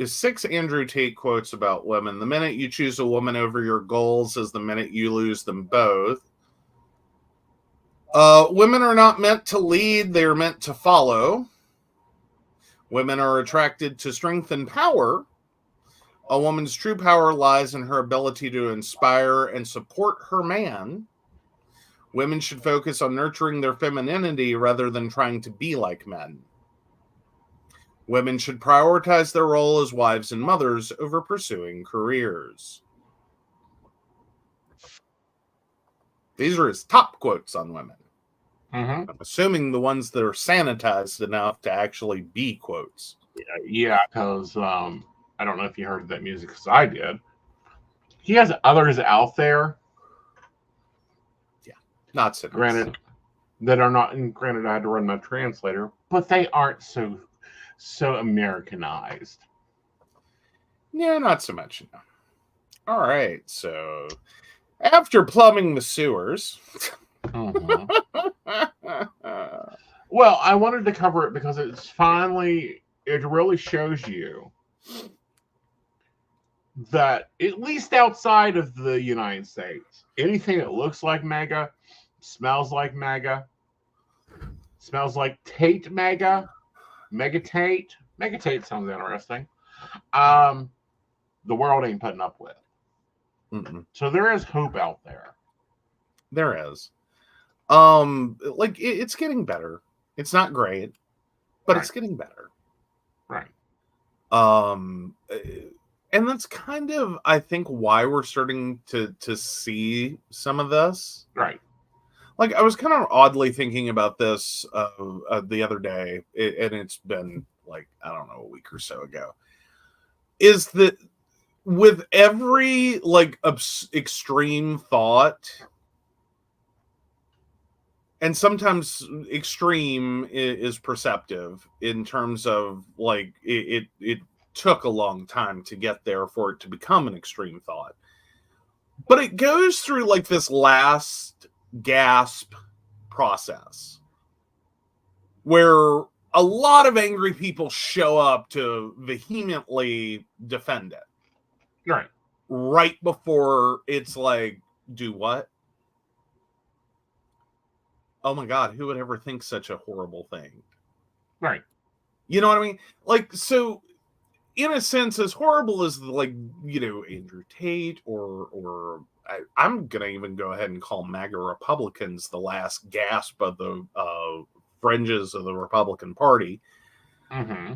six Andrew Tate quotes about women. The minute you choose a woman over your goals is the minute you lose them both. Women are not meant to lead, they are meant to follow. Women are attracted to strength and power. A woman's true power lies in her ability to inspire and support her man. Women should focus on nurturing their femininity rather than trying to be like men. Women should prioritize their role as wives and mothers over pursuing careers. These are his top quotes on women. Mm-hmm. I'm assuming the ones that are sanitized enough to actually be quotes. Yeah, because I don't know if you heard that music because I did. He has others out there. Yeah, not so granted that are not. And granted, I had to run my translator, but they aren't so Americanized. Yeah, not so much. No. All right, so after plumbing the sewers. Mm-hmm. Well, I wanted to cover it because it really shows you that at least outside of the United States, anything that looks like MAGA, smells like MAGA, smells like Tate MAGA, Mega Tate sounds interesting. The world ain't putting up with. Mm-mm. So there is hope out there. There is. It's getting better. It's not great, but It's getting better. Right. And that's kind of, I think, why we're starting to see some of this. Right. Like, I was kind of oddly thinking about this the other day, and it's been, like, I don't know, a week or so ago, is that with every, like, extreme thought, and sometimes extreme is perceptive in terms of, like, it took a long time to get there for it to become an extreme thought. But it goes through, like, this last gasp process where a lot of angry people show up to vehemently defend it. Right before it's like, do what? Oh my God, who would ever think such a horrible thing? Right. You know what I mean? Like, so in a sense, as horrible as, like, you know, Andrew Tate or I'm going to even go ahead and call MAGA Republicans the last gasp of the fringes of the Republican Party. Mm-hmm.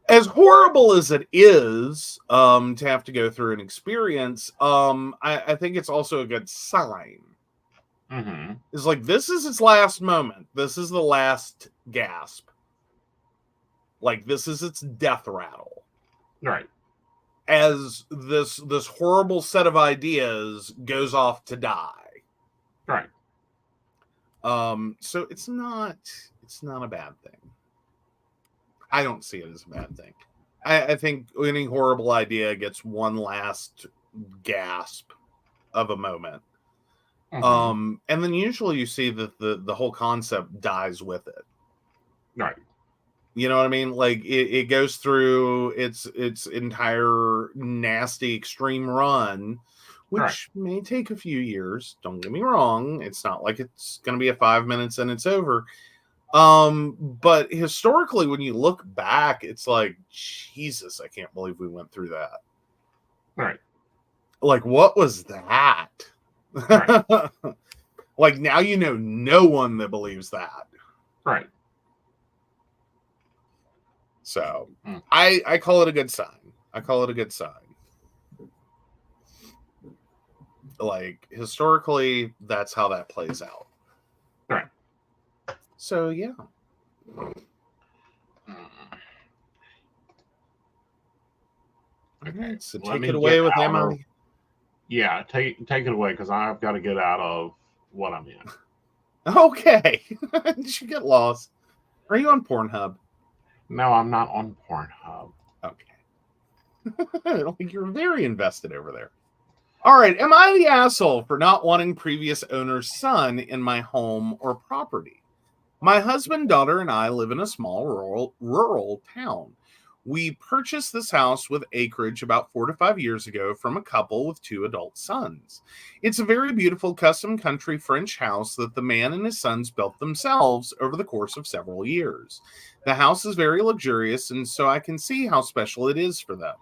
As horrible as it is to have to go through an experience, I think it's also a good sign. Mm-hmm. It's like, this is its last moment. This is the last gasp. Like, this is its death rattle. Right. As this horrible set of ideas goes off to die. Right. So it's not a bad thing. I don't see it as a bad thing. I think any horrible idea gets one last gasp of a moment. Mm-hmm. And then usually you see that the whole concept dies with it. Right. You know what I mean? Like, it goes through its entire nasty extreme run, which may take a few years. Don't get me wrong. It's not like it's going to be a 5 minutes and it's over. But historically, when you look back, it's like, Jesus, I can't believe we went through that. Right. Like, what was that? Right. Like, now you know no one that believes that. Right. So I call it a good sign. I call it a good sign. Like, historically, that's how that plays out. Right. So, yeah. Okay, so take it away with Emma. Yeah, take it away, because I've got to get out of what I'm in. Okay. Did you get lost? Are you on Pornhub? No, I'm not on Pornhub. Okay. You're very invested over there. All right. Am I the asshole for not wanting previous owner's son in my home or property? My husband, daughter, and I live in a small rural town. We purchased this house with acreage about 4 to 5 years ago from a couple with 2 adult sons. It's a very beautiful custom country French house that the man and his sons built themselves over the course of several years. The house is very luxurious, and so I can see how special it is for them.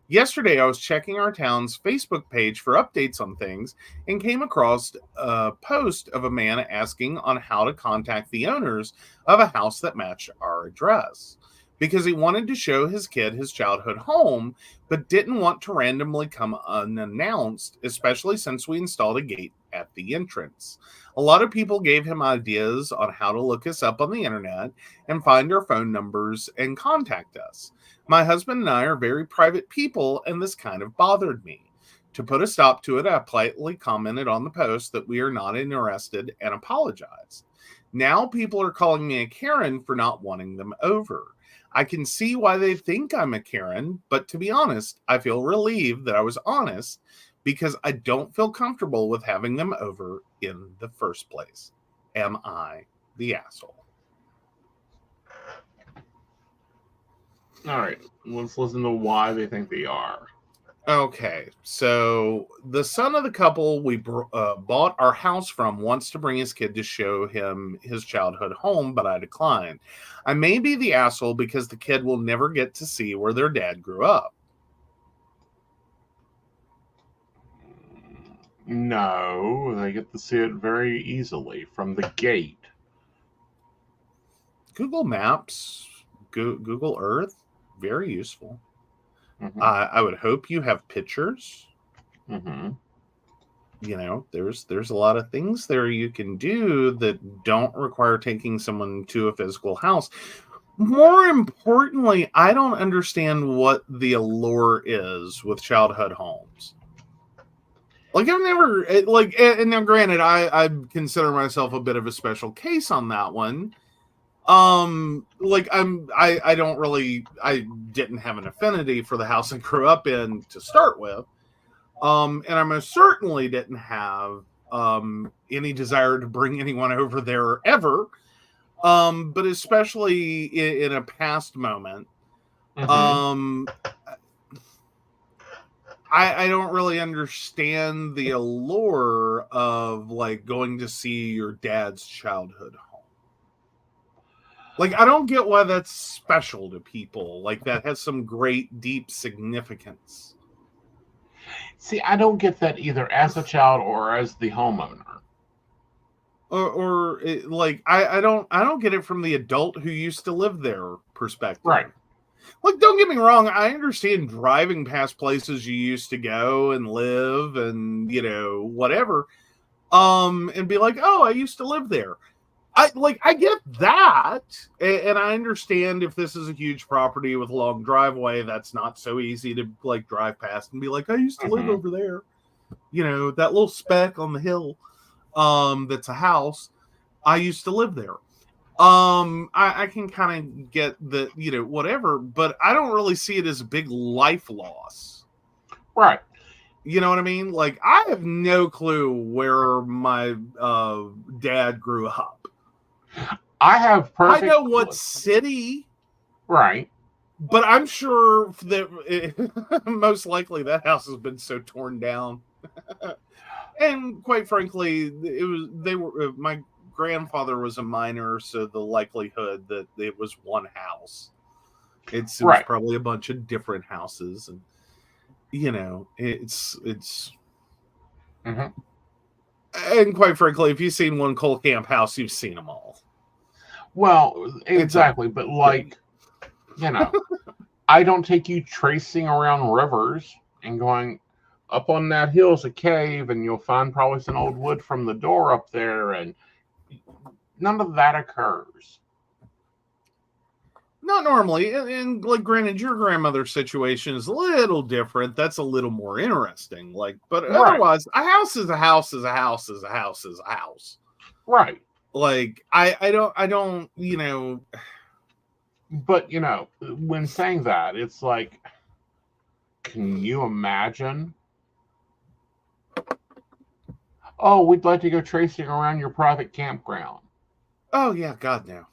Yesterday, I was checking our town's Facebook page for updates on things and came across a post of a man asking on how to contact the owners of a house that matched our address because he wanted to show his kid his childhood home, but didn't want to randomly come unannounced, especially since we installed a gate at the entrance. A lot of people gave him ideas on how to look us up on the internet and find our phone numbers and contact us. My husband and I are very private people, and this kind of bothered me. To put a stop to it, I politely commented on the post that we are not interested and apologized. Now people are calling me a Karen for not wanting them over. I can see why they think I'm a Karen, but to be honest, I feel relieved that I was honest because I don't feel comfortable with having them over in the first place. Am I the asshole? All right, let's listen to why they think they are. Okay, so the son of the couple we bought our house from wants to bring his kid to show him his childhood home, but I declined. I may be the asshole because the kid will never get to see where their dad grew up. No, they get to see it very easily from the gate. Google Maps, Google Earth, very useful. Mm-hmm. I would hope you have pictures. Mm-hmm. You know, there's a lot of things there you can do that don't require taking someone to a physical house. More importantly, I don't understand what the allure is with childhood homes. Like I've never and now granted, I consider myself a bit of a special case on that one. I don't really, I didn't have an affinity for the house I grew up in to start with. And I most certainly didn't have any desire to bring anyone over there ever. But especially in a past moment, Mm-hmm. I don't really understand the allure of like going to see your dad's childhood home. Like, I don't get why that's special to people. Like, that has some great, deep significance. See, I don't get that either as a child or as the homeowner. I don't get it from the adult who used to live there perspective. Right. Like, don't get me wrong. I understand driving past places you used to go and live and, you know, whatever. And be like, oh, I used to live there. I get that, and I understand if this is a huge property with a long driveway, that's not so easy to like drive past and be like, I used to live over there. You know, that little speck on the hill, that's a house. I used to live there. I can kind of get the, you know, whatever, but I don't really see it as a big life loss. Right. You know what I mean? Like, I have no clue where my dad grew up. I know what city. Right. But I'm sure that most likely that house has been so torn down. And quite frankly, my grandfather was a miner, so the likelihood that it was one house. It was probably a bunch of different houses, and you know, it's mm-hmm. And quite frankly, if you've seen one coal camp house, you've seen them all. Well, exactly, but like, you know, I don't take you tracing around rivers and going up on that hill's a cave, and you'll find probably some old wood from the door up there, and none of that occurs. Not normally, and like, granted, your grandmother's situation is a little different. That's a little more interesting. Like, but otherwise, a house is a house is a house is a house is a house. Right. Like, I don't, you know. But you know, when saying that, it's like, can you imagine? Oh, we'd like to go tracing around your private campground. Oh yeah, God no.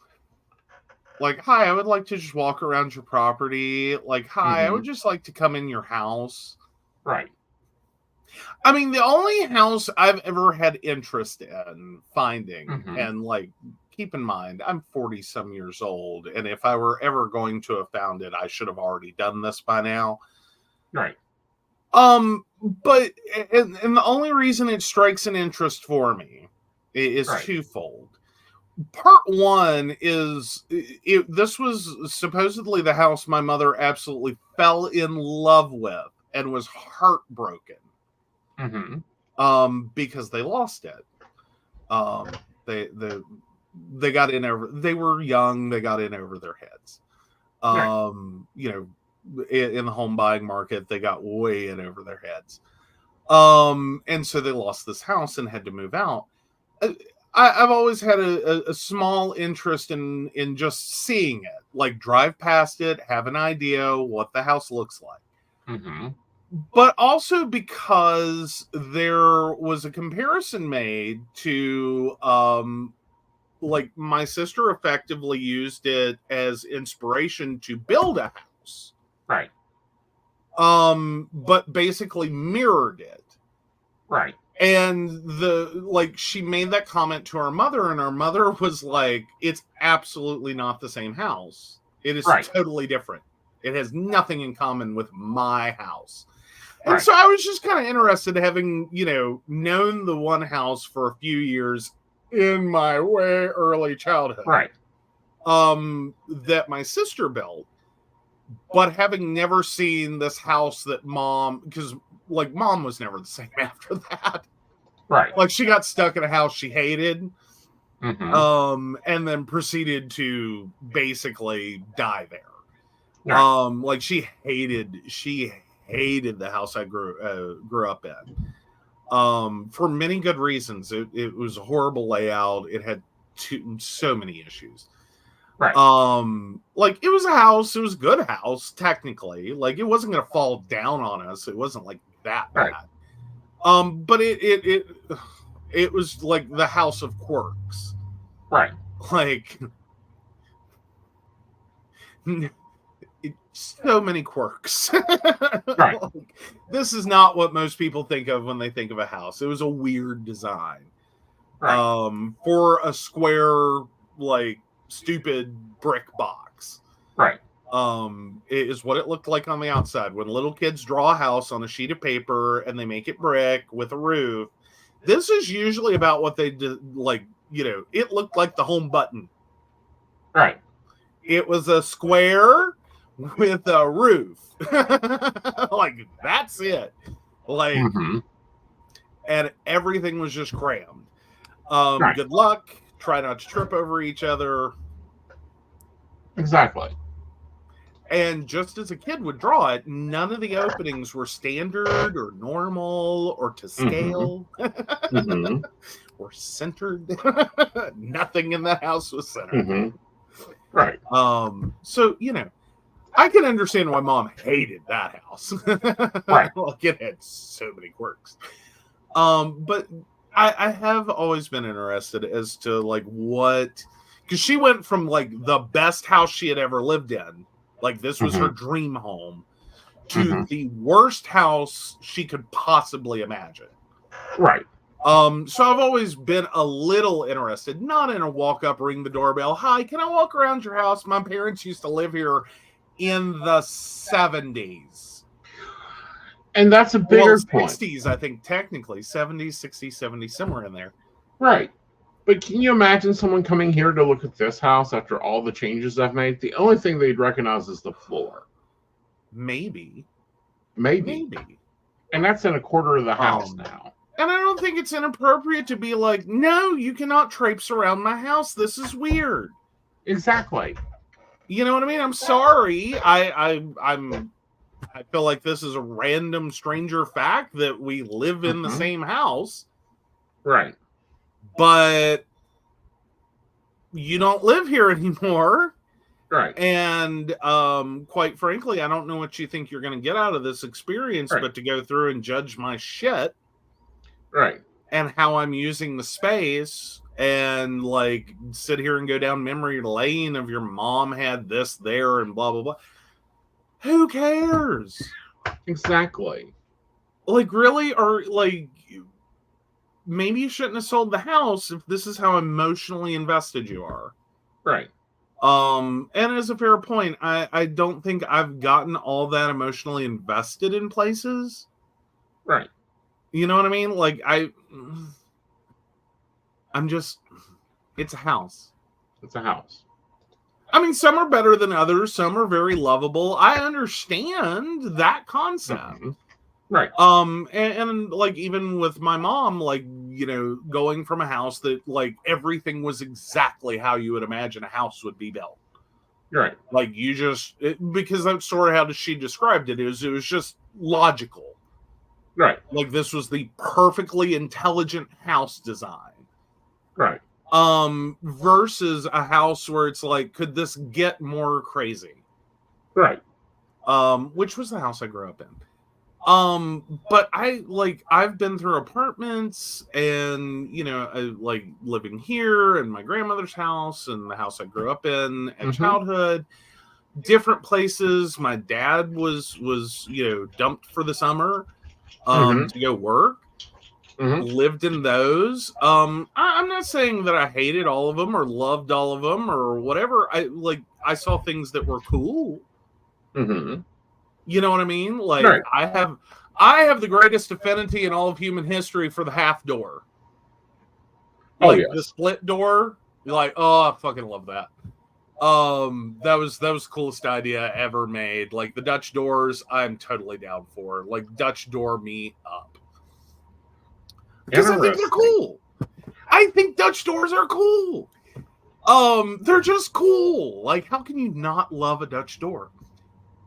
Like, hi, I would like to just walk around your property. Like, hi, I would just like to come in your house. Right. I mean, the only house I've ever had interest in finding, Mm-hmm. and like, keep in mind, I'm 40 some years old, and if I were ever going to have found it, I should have already done this by now. Right. But and the only reason it strikes an interest for me is Right. twofold. Part one is this was supposedly the house my mother absolutely fell in love with and was heartbroken because they lost it. They they got in over, they were young, they got in over their heads. Right. You know, in the home buying market, they got way in over their heads. And so they lost this house and had to move out. I've always had a small interest in just seeing it, like drive past it, have an idea what the house looks like. But also because there was a comparison made to like my sister effectively used it as inspiration to build a house. Right. But basically mirrored it. Right. And she made that comment to our mother, and our mother was like, it's absolutely not the same house. It is totally different. It has nothing in common with my house. And so I was just kind of interested, having, known the one house for a few years in my way early childhood. Right. That my sister built, but having never seen this house that mom, because like mom was never the same after that. Right. Like she got stuck in a house she hated, Mm-hmm. and then proceeded to basically die there. Right. Like she hated the house I grew up in. For many good reasons. It was a horrible layout. It had so many issues. Right. Like it was a house, it was a good house, technically. Like it wasn't gonna fall down on us. It wasn't like that bad. But it was like the house of quirks. Right. Like so many quirks. Right. Like, this is not what most people think of when they think of a house. It was a weird design. Right. For a square, like stupid brick box. Right. It is what it looked like on the outside. When little kids draw a house on a sheet of paper and they make it brick with a roof, this is usually about what they did. Like, it looked like the home button. Right. It was a square with a roof. Like, that's it. Like, and everything was just crammed. Good luck. Try not to trip over each other. Exactly. And just as a kid would draw it, none of the openings were standard or normal or to scale or centered. Nothing in that house was centered. Right. So, I can understand why mom hated that house. Right. Like it had so many quirks. But I have always been interested as to like what, because she went from like the best house she had ever lived in, like this was her dream home, to the worst house she could possibly imagine. Right. So I've always been a little interested, not in a walk up, ring the doorbell. Hi, can I walk around your house? My parents used to live here in the 70s. And that's a bigger point. 60s, I think, technically. 70s, 60s, 70s, somewhere in there. Right. But can you imagine someone coming here to look at this house after all the changes I've made? The only thing they'd recognize is the floor. Maybe. And that's in a quarter of the house now. And I don't think it's inappropriate to be like, no, you cannot traipse around my house. This is weird. Exactly. You know what I mean? I'm sorry. I feel like this is a random stranger fact that we live in the same house. Right. But you don't live here anymore. Right. And quite frankly, I don't know what you think you're going to get out of this experience, but to go through and judge my shit. Right. and how I'm using the space and like sit here and go down memory lane of your mom had this there and blah, blah, blah. Who cares? Exactly. Like, really? Or like, maybe you shouldn't have sold the house if this is how emotionally invested you are. Right. And as a fair point, I don't think I've gotten all that emotionally invested in places. Right. You know what I mean? Like, I'm just, it's a house. It's a house. I mean, some are better than others. Some are very lovable. I understand that concept. Mm-hmm. Right. And like, even with my mom, like, you know, going from a house that like everything was exactly how you would imagine a house would be built. Right. Like, you just, because that's sort of how she described it, it was just logical. Right. Like, this was the perfectly intelligent house design. Right. Versus a house where it's like, could this get more crazy? Right. Which was the house I grew up in. But I've been through apartments and, you know, like living here and my grandmother's house and the house I grew up in at childhood, different places. My dad was, you know, dumped for the summer, to go work. Lived in those. I'm not saying that I hated all of them or loved all of them or whatever. I saw things that were cool. You know what I mean? Like, right. I have the greatest affinity in all of human history for the half door. Like, the split door. Like, oh, I fucking love that. That was the coolest idea ever made. Like, the Dutch doors, I'm totally down for. Like, Dutch door me up. Because I think they're cool. I think Dutch doors are cool. They're just cool. Like, how can you not love a Dutch door?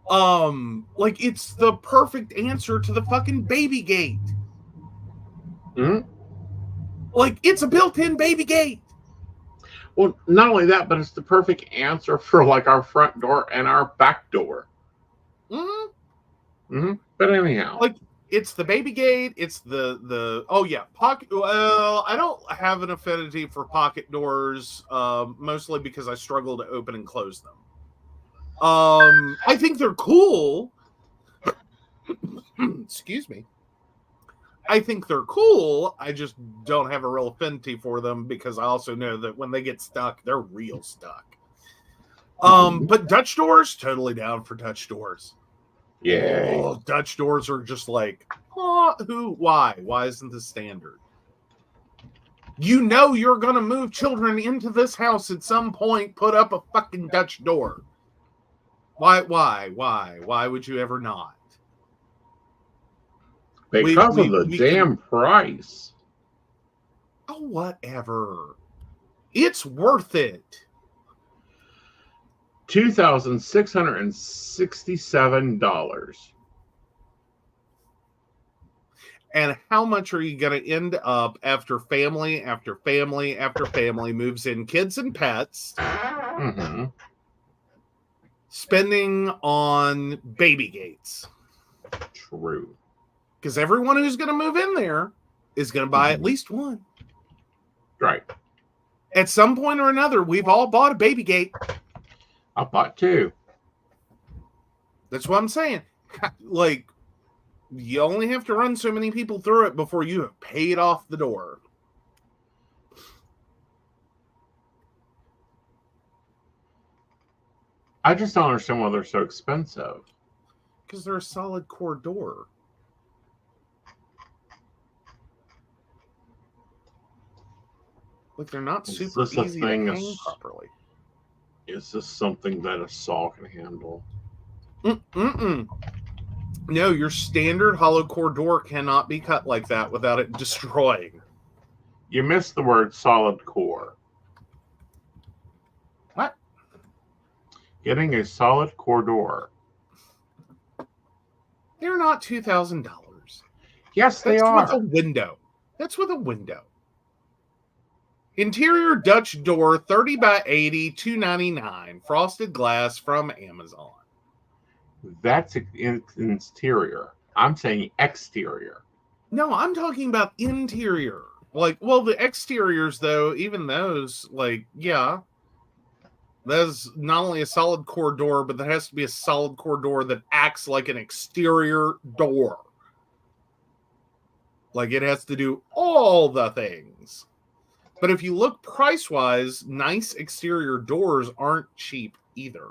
Like, it's the perfect answer to the fucking baby gate. Like, it's a built-in baby gate. Well, not only that, but it's the perfect answer for like our front door and our back door. But anyhow, like, it's the baby gate. It's the oh yeah, pocket. Well, I don't have an affinity for pocket doors, mostly because I struggle to open and close them. I think they're cool. Excuse me. I think they're cool. I just don't have a real affinity for them because I also know that when they get stuck, they're real stuck. But Dutch doors, totally down for Dutch doors. Yeah. Oh, Dutch doors are just like, why? Why isn't this standard? You know you're going to move children into this house at some point, put up a fucking Dutch door. Why would you ever not? Because of the damn price. Oh, whatever. It's worth it. $2,667. And how much are you going to end up after family after family after family moves in, kids and pets, spending on baby gates? True. Because everyone who's going to move in there is going to buy at least one. Right. At some point or another, we've all bought a baby gate. I bought two. That's what I'm saying. Like, you only have to run so many people through it before you have paid off the door. I just don't understand why they're so expensive. Because they're a solid core door. Like, they're not super easy to hang properly. Is this something that a saw can handle? No, your standard hollow core door cannot be cut like that without it destroying. You missed the word solid core. What? Getting a solid core door. They're not $2,000. Yes, they are. That's with a window. That's with a window. Interior Dutch door, 30 by 80, $299. Frosted glass from Amazon. That's interior. I'm saying exterior. No, I'm talking about interior. Like, well, the exteriors, though, even those, like, yeah, that's not only a solid core door, but there has to be a solid core door that acts like an exterior door. Like, it has to do all the things. But if you look price-wise, nice exterior doors aren't cheap either.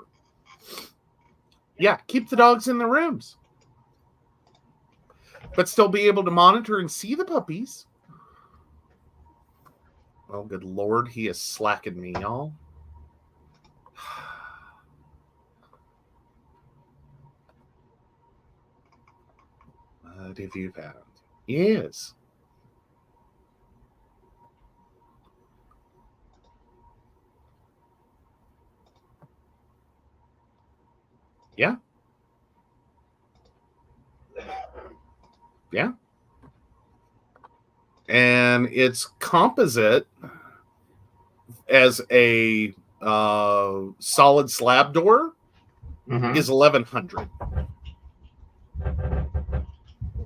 Yeah, keep the dogs in the rooms. But still be able to monitor and see the puppies. Oh, good Lord, he is slacking me, y'all. What have you found? Yes. Yeah. Yeah. And it's composite as a solid slab door is $1,100.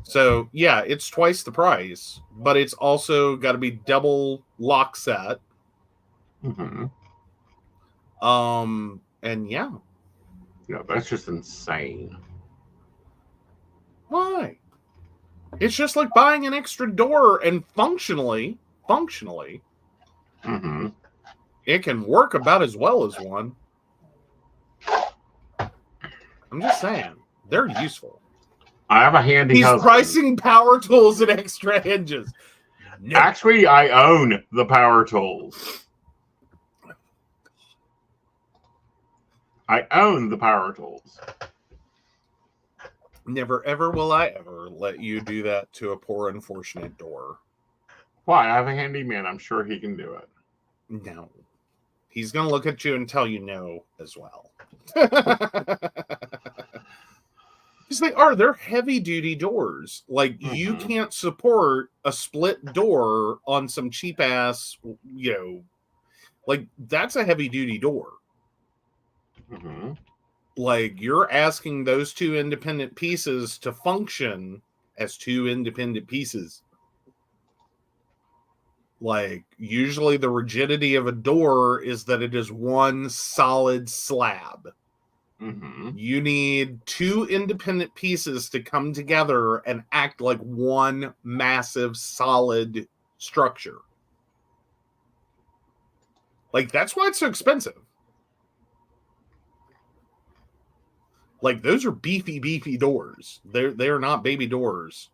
So yeah, it's twice the price, but it's also got to be double lock set. Mm-hmm. And yeah. Yeah, that's just insane. Why? It's just like buying an extra door, and functionally, Mm-hmm. it can work about as well as one. I'm just saying, they're useful. I have a handy He's husband. pricing power tools and extra hinges. No. Actually, I own the power tools. I own the power tools. Never, ever will I ever let you do that to a poor, unfortunate door. Why? I have a handyman. I'm sure he can do it. No. He's going to look at you and tell you no as well. Because they're heavy-duty doors. Like, you can't support a split door on some cheap-ass, like, that's a heavy-duty door. Mm-hmm. Like, you're asking those two independent pieces to function as two independent pieces. Like, usually the rigidity of a door is that it is one solid slab. Mm-hmm. You need two independent pieces to come together and act like one massive solid structure. Like, that's why it's so expensive. Like, those are beefy doors. They're not baby doors.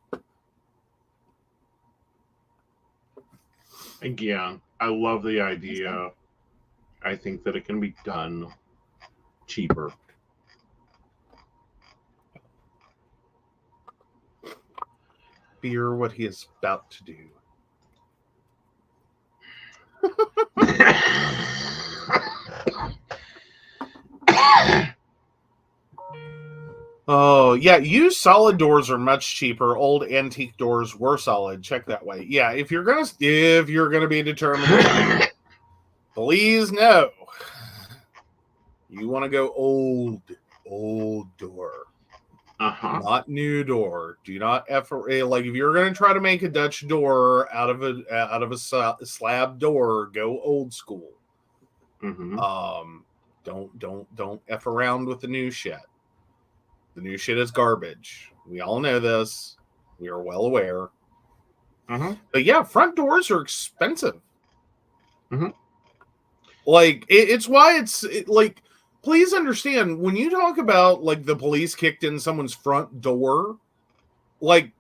Again, I love the idea. I think that it can be done cheaper. Fear what he is about to do. Oh, yeah, used solid doors are much cheaper. Old antique doors were solid. Check that way. Yeah, if you're gonna be determined, please no. You want to go old door. Not new door. Do not like if you're gonna try to make a Dutch door out of a slab door, go old school. Mm-hmm. Don't F around with the new shit. The new shit is garbage. We all know this. We are well aware. Mm-hmm. But yeah, front doors are expensive. Mm-hmm. Like, it's why like, please understand, when you talk about, like, the police kicked in someone's front door, like,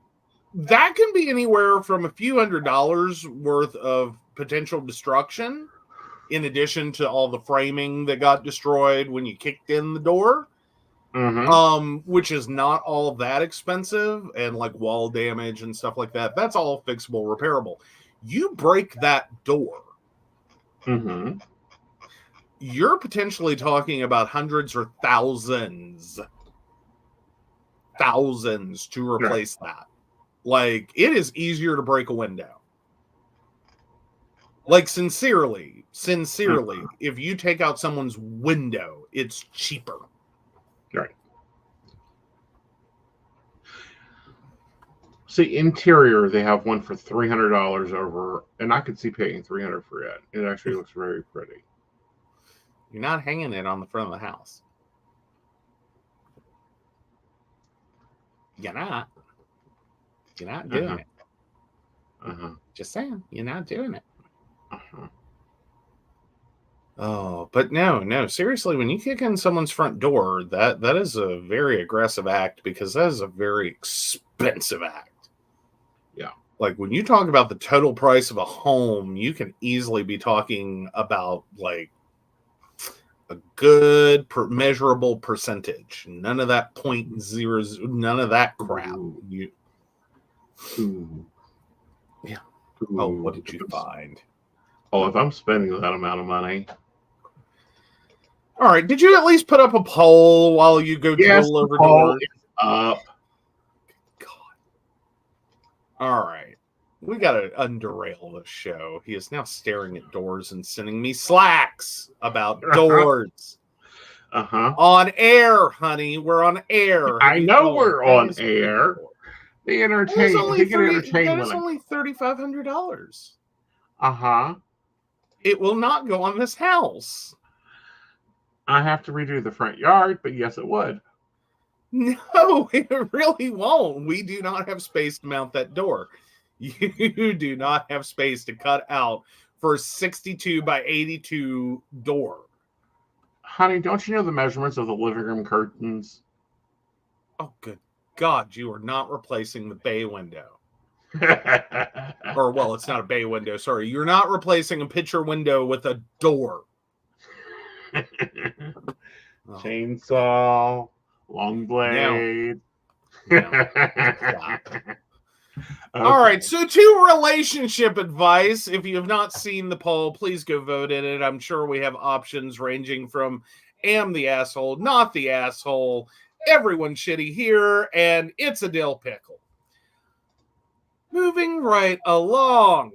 that can be anywhere from a few $100s worth of potential destruction, in addition to all the framing that got destroyed when you kicked in the door. Mm-hmm. Which is not all that expensive, and like wall damage and stuff like that. That's all fixable, repairable. You break that door, you're potentially talking about hundreds or thousands to replace that. Like, it is easier to break a window. Like, sincerely, if you take out someone's window, it's cheaper. Right. See, interior, they have one for $300 over, and I could see paying $300 for it. It actually looks very pretty. You're not hanging it on the front of the house. You're not. You're not doing it. Just saying, you're not doing it. Oh, but no, seriously, when you kick in someone's front door, that is a very aggressive act, because that is a very expensive act. Yeah. Like, when you talk about the total price of a home, you can easily be talking about like a good measurable percentage. None of that 0.0, none of that crap. Yeah. Oh, what did you find? Oh, if I'm spending that amount of money. All right. Did you at least put up a poll while you go drill over doors? Up. God. All right. We got to underrail the show. He is now staring at doors and sending me slacks about doors. On air, honey. We're on air. I know we're on air. They entertain. They can entertain. That is only $3,500. It will not go on this house. I have to redo the front yard, but yes, it would. No, it really won't. We do not have space to mount that door. You do not have space to cut out for a 62 by 82 door. Honey, don't you know the measurements of the living room curtains? Oh, good God, you are not replacing the bay window. Or, well, it's not a bay window. Sorry. You're not replacing a picture window with a door. Chainsaw, long blade. No. All right, so to relationship advice. If you have not seen the poll, please go vote in it. I'm sure we have options ranging from am the asshole, not the asshole, everyone shitty here, and it's a dill pickle. Moving right along.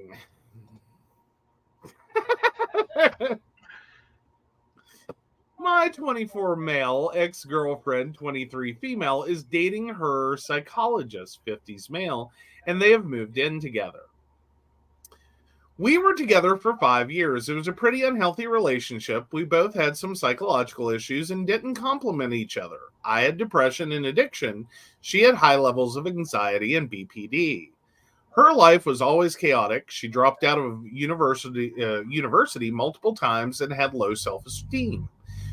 My 24 male ex-girlfriend, 23 female, is dating her psychologist, 50s male, and they have moved in together. We were together for 5 years. It was a pretty unhealthy relationship. We both had some psychological issues and didn't complement each other. I had depression and addiction. She had high levels of anxiety and BPD. Her life was always chaotic. She dropped out of university multiple times and had low self-esteem.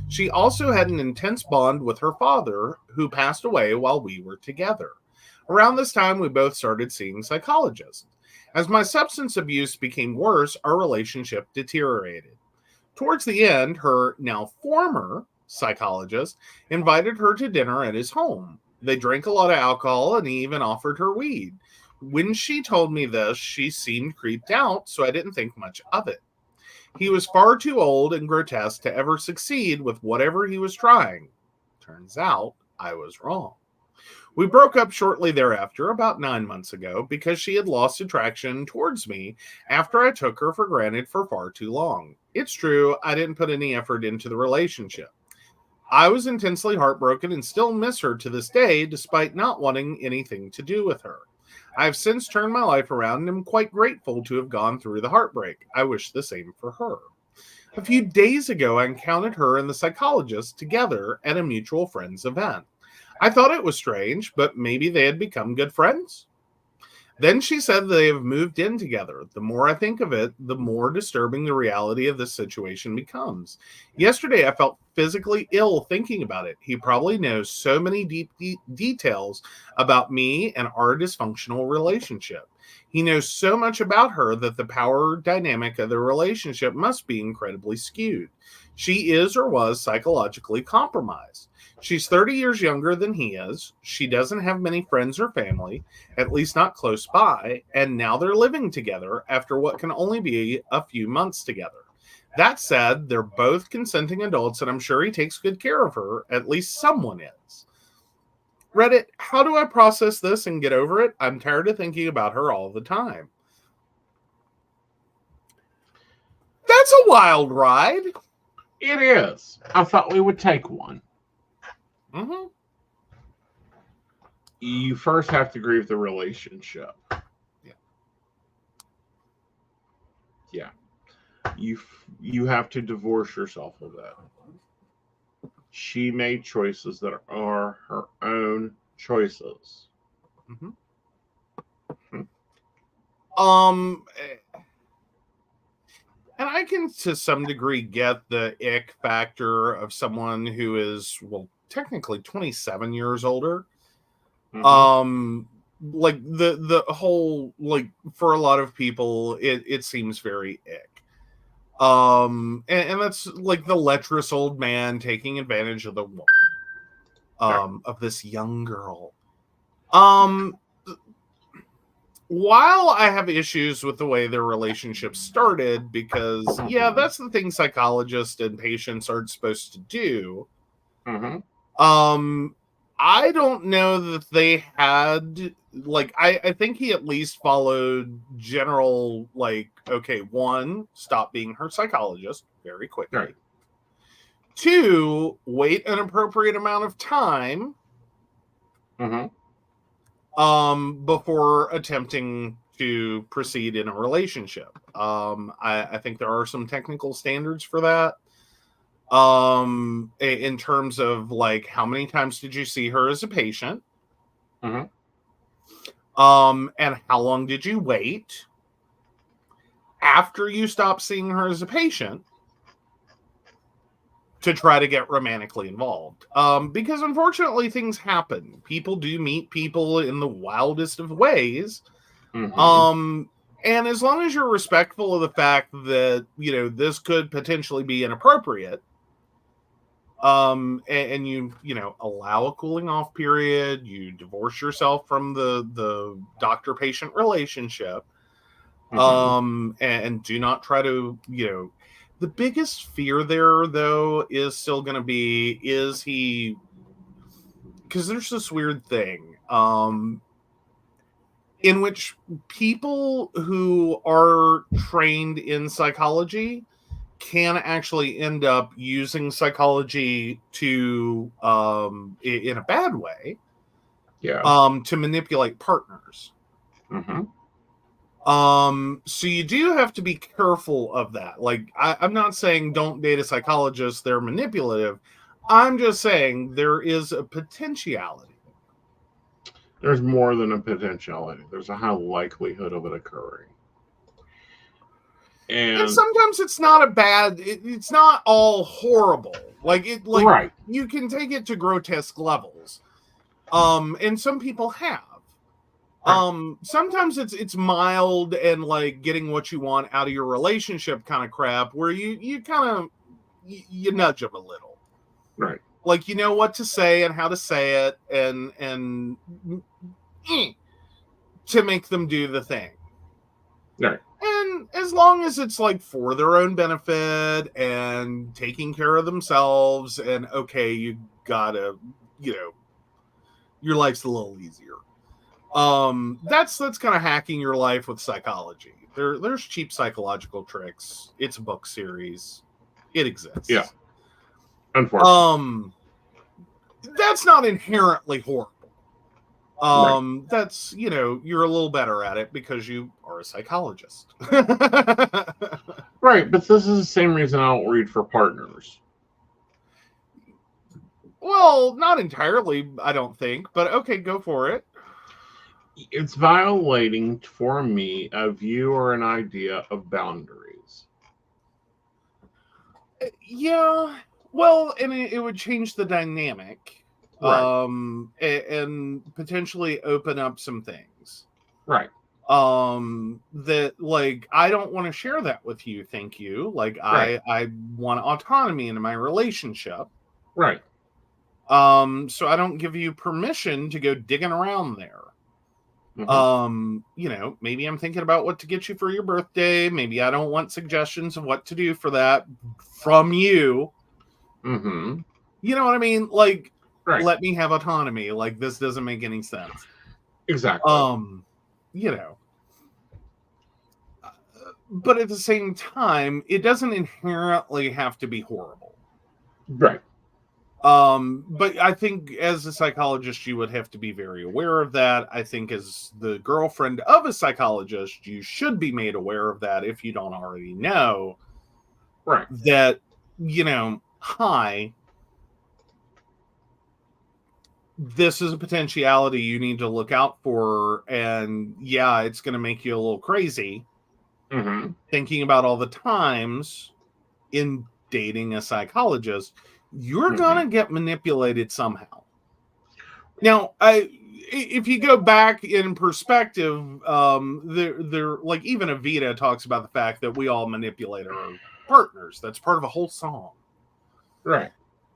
She also had an intense bond with her father, who passed away while we were together. Around this time, we both started seeing psychologists. As my substance abuse became worse, our relationship deteriorated. Towards the end, her now former psychologist invited her to dinner at his home. They drank a lot of alcohol, and he even offered her weed. When she told me this, she seemed creeped out, so I didn't think much of it. He was far too old and grotesque to ever succeed with whatever he was trying. Turns out, I was wrong. We broke up shortly thereafter, about 9 months ago, because she had lost attraction towards me after I took her for granted for far too long. It's true, I didn't put any effort into the relationship. I was intensely heartbroken and still miss her to this day, despite not wanting anything to do with her. I have since turned my life around and am quite grateful to have gone through the heartbreak. I wish the same for her. A few days ago, I encountered her and the psychologist together at a mutual friend's event. I thought it was strange, but maybe they had become good friends. Then she said they have moved in together. The more I think of it, the more disturbing the reality of this situation becomes. Yesterday, I felt physically ill thinking about it. He probably knows so many deep details about me and our dysfunctional relationship. He knows so much about her that the power dynamic of the relationship must be incredibly skewed. She is or was psychologically compromised. She's 30 years younger than he is. She doesn't have many friends or family, at least not close by, and now they're living together after what can only be a few months together. That said, they're both consenting adults, and I'm sure he takes good care of her. At least someone is. Reddit, how do I process this and get over it? I'm tired of thinking about her all the time. That's a wild ride. It is. I thought we would take one. Mm-hmm. you first have to grieve the relationship. Yeah. Yeah. You have to divorce yourself of that. She made choices that are her own choices. Mm-hmm. Hmm. And I can to some degree get the ick factor of someone who is, well, technically 27 years older. Mm-hmm. Like the whole, like, for a lot of people it seems very ick. And that's like the lecherous old man taking advantage of the woman, of this young girl. While I have issues with the way their relationship started, because yeah, that's the thing psychologists and patients aren't supposed to do. Mm-hmm. I don't know that they had, like, I think he at least followed general, like, okay, one, stop being her psychologist very quickly. Right. Two, wait an appropriate amount of time Mm-hmm. before attempting to proceed in a relationship. I think there are some technical standards for that. In terms of, like, how many times did you see her as a patient? Mm-hmm. And how long did you wait after you stopped seeing her as a patient to try to get romantically involved? Because unfortunately things happen. People do meet people in the wildest of ways. Mm-hmm. And as long as you're respectful of the fact that, you know, this could potentially be inappropriate, and you know, allow a cooling off period, you divorce yourself from the doctor patient relationship, and do not try to, you know, the biggest fear there though is still going to be, is he, because there's this weird thing in which people who are trained in psychology can actually end up using psychology to, in a bad way, Yeah. to manipulate partners. Mm-hmm. So you do have to be careful of that. Like, I'm not saying don't date a psychologist, they're manipulative. I'm just saying there is a potentiality. There's more than a potentiality. There's a high likelihood of it occurring. And And sometimes it's not a bad, it's not all horrible. Like, right. you can take it to grotesque levels. And some people have. Right. Sometimes it's mild and, like, getting what you want out of your relationship kind of crap, where you kind of, you nudge them a little. Right. Like, you know what to say and how to say it, and to make them do the thing. Right. And as long as it's, like, for their own benefit and taking care of themselves, and okay, you gotta, you know, your life's a little easier. That's kind of hacking your life with psychology. There's cheap psychological tricks. It's a book series. It exists. Yeah. Unfortunately. That's not inherently horrible. Right. That's, you know, you're a little better at it because you are a psychologist. Right. But this is the same reason I don't read for partners. Well, not entirely, I don't think, but okay, go for it. It's violating for me a view or an idea of boundaries. Yeah, well, and it would change the dynamic, Right. and potentially open up some things. Right. That, like, I don't want to share that with you, thank you. Like, Right. I want autonomy in my relationship. Right. So I don't give you permission to go digging around there. You know, maybe I'm thinking about what to get you for your birthday. Maybe I don't want suggestions of what to do for that from you. Mm-hmm. You know what I mean? Like, Right. let me have autonomy. Like, this doesn't make any sense. Exactly. You know. But at the same time, it doesn't inherently have to be horrible. Right. But I think as a psychologist, you would have to be very aware of that. I think as the girlfriend of a psychologist, you should be made aware of that if you don't already know. Right. That, you know, hi, this is a potentiality you need to look out for. And yeah, it's going to make you a little crazy thinking about all the times in dating a psychologist, you're going to get manipulated somehow. Now, if you go back in perspective, there, like even Evita talks about the fact that we all manipulate our partners. That's part of a whole song. Right.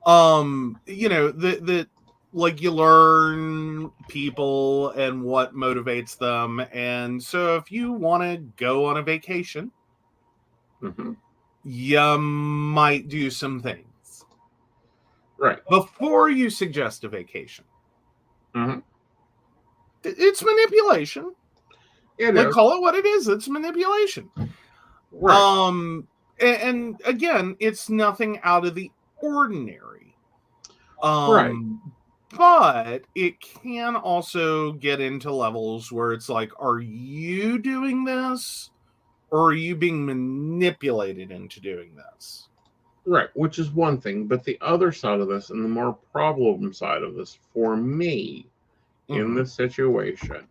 You know, that like you learn people and what motivates them. And so if you want to go on a vacation, you might do some things. Right. Before you suggest a vacation. It's manipulation. Call it what it is. It's manipulation. Right. And again, it's nothing out of the ordinary. Right. But it can also get into levels where it's like, are you doing this? Or are you being manipulated into doing this? Right, which is one thing. But the other side of this, and the more problem side of this for me in this situation,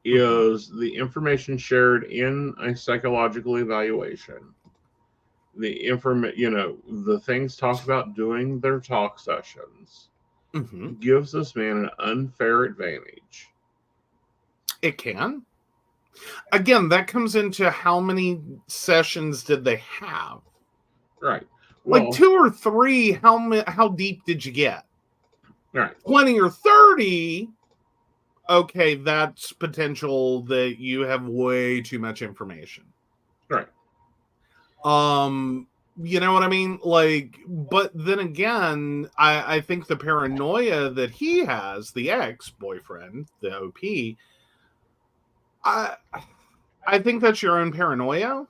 is the information shared in a psychological evaluation. The things talked about doing their talk sessions gives this man an unfair advantage. It can. Again, that comes into how many sessions did they have? Right. Well, like 2 or 3, how deep did you get? Right. 20 or 30, okay, that's potential that you have way too much information. Right. You know what I mean? Like, but then again, I think the paranoia that he has, the ex-boyfriend, the OP, I think that's your own paranoia.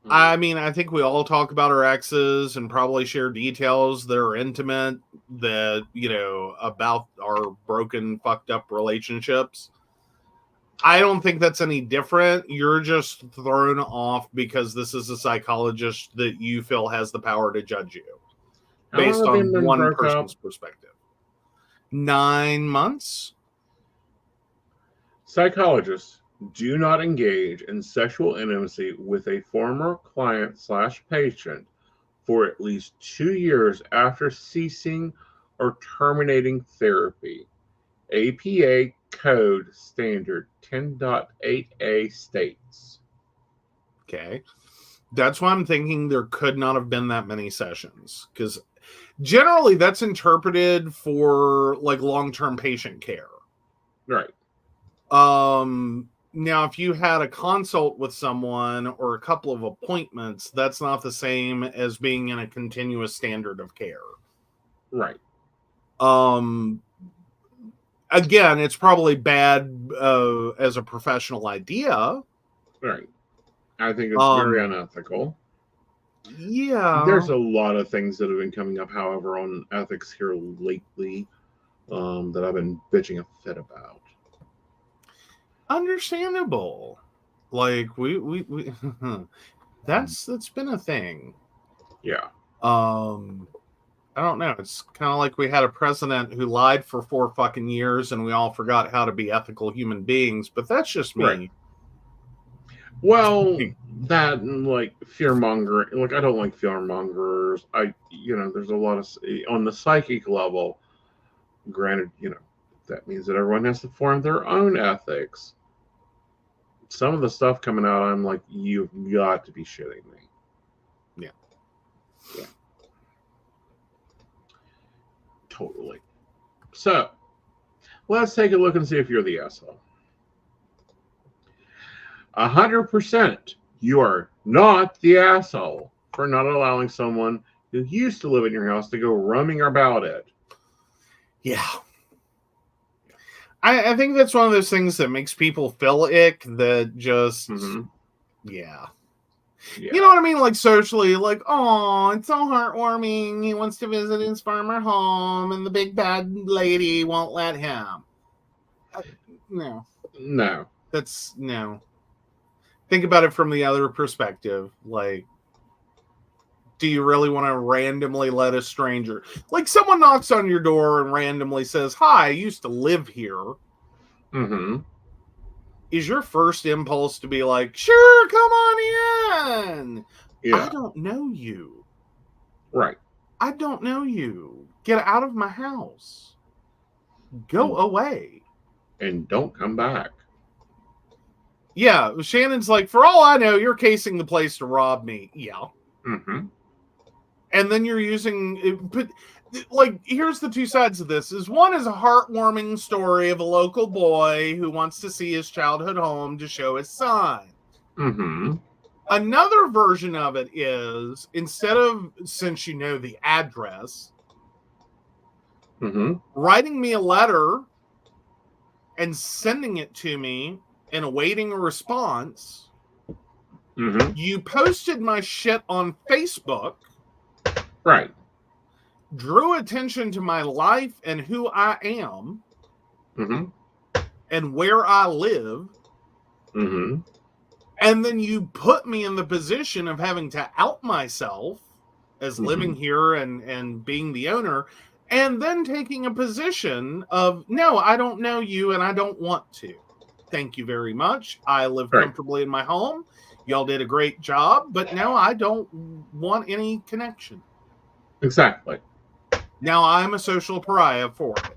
I mean, I think we all talk about our exes and probably share details that are intimate, that, you know, about our broken, fucked up relationships. I don't think that's any different. You're just thrown off because this is a psychologist that you feel has the power to judge you based on one person's perspective. 9 months? Psychologists do not engage in sexual intimacy with a former client/patient for at least 2 years after ceasing or terminating therapy. APA Code Standard 10.8a states. Okay. That's why I'm thinking there could not have been that many sessions, because generally that's interpreted for like long-term patient care. Right. Now, if you had a consult with someone or a couple of appointments, that's not the same as being in a continuous standard of care. Right. Again, it's probably bad as a professional idea. Right. I think it's very unethical. Yeah. There's a lot of things that have been coming up, however, on ethics here lately that I've been bitching a fit about. Understandable. Like we that's been a thing. Yeah. I don't know. It's kind of like we had a president who lied for 4 fucking years and we all forgot how to be ethical human beings, but that's just me. Right. Well, that and like fear mongering. Like, I don't like fear mongers. There's a lot of, on the psychic level, granted, that means that everyone has to form their own ethics. Some of the stuff coming out, I'm like, you've got to be shitting me. Yeah. Totally. So, let's take a look and see if you're the asshole. 100%, you are not the asshole for not allowing someone who used to live in your house to go roaming about it. Yeah. I think that's one of those things that makes people feel ick, that just, yeah. You know what I mean? Like socially, like, oh, it's so heartwarming. He wants to visit his farmer home, and the big bad lady won't let him. No. That's no. Think about it from the other perspective. Like, do you really want to randomly let a stranger, like someone knocks on your door and randomly says, "Hi, I used to live here." Mm-hmm. Is your first impulse to be like, "Sure, come on in"? Yeah. I don't know you. Right. I don't know you. Get out of my house. Go away. And don't come back. Yeah, Shannon's like, for all I know, you're casing the place to rob me. Yeah. Mm-hmm. And then you're using, but like, here's the two sides of this. One is a heartwarming story of a local boy who wants to see his childhood home to show his son. Mm-hmm. Another version of it is, instead of, since you know the address, writing me a letter and sending it to me and awaiting a response. You posted my shit on Facebook. Right. Drew attention to my life and who I am. And where I live. And then you put me in the position of having to out myself as living here and being the owner, and then taking a position of, no, I don't know you and I don't want to. Thank you very much. I live comfortably in my home. Y'all did a great job, but now I don't want any connection. Exactly. Now I'm a social pariah for it.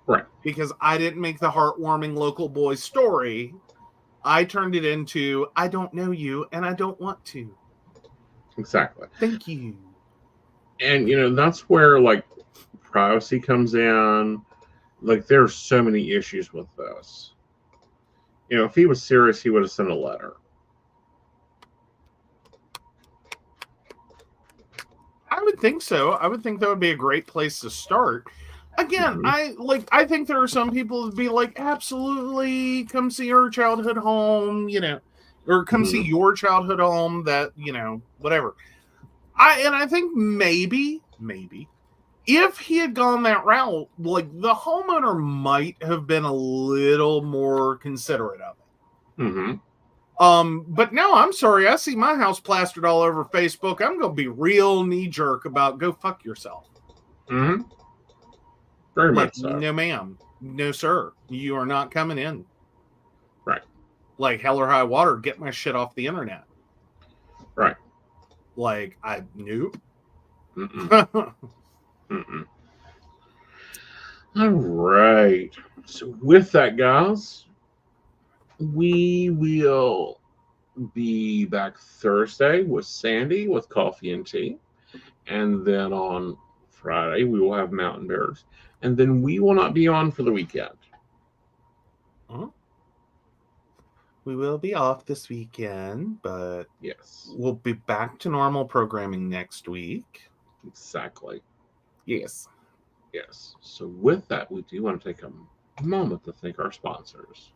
Right. Because I didn't make the heartwarming local boy story. I turned it into, I don't know you and I don't want to. Exactly. Thank you. And, that's where, like, privacy comes in. Like, there's so many issues with this. If he was serious, he would have sent a letter. I would think so. I would think that would be a great place to start. Again, I think there are some people who'd be like, absolutely, come see our childhood home, or come see your childhood home, that, whatever. I think maybe if he had gone that route, like, the homeowner might have been a little more considerate of it. But no, I'm sorry. I see my house plastered all over Facebook. I'm going to be real knee-jerk about go fuck yourself. Very much so. No, ma'am. No, sir. You are not coming in. Right. Like, hell or high water, get my shit off the internet. Right. Like, nope. All right. So with that, guys, we will be back Thursday with Sandy with Coffee and Tea. And then on Friday, we will have Mountain Bears. And then we will not be on for the weekend. We will be off this weekend, but yes, we'll be back to normal programming next week. Exactly. Yes. So with that, we do want to take a moment to thank our sponsors.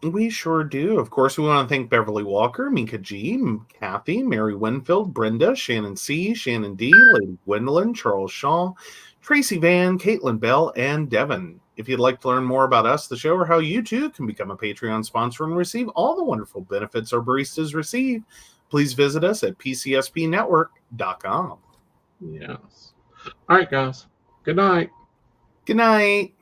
We sure do. Of course, we want to thank Beverly Walker, Mika G, Kathy, Mary Winfield, Brenda, Shannon C, Shannon D, Lady Gwendolyn, Charles Shaw, Tracy Van, Caitlin Bell, and Devin. If you'd like to learn more about us, the show, or how you too can become a Patreon sponsor and receive all the wonderful benefits our baristas receive, please visit us at pcspnetwork.com. Yes. All right, guys. Good night. Good night.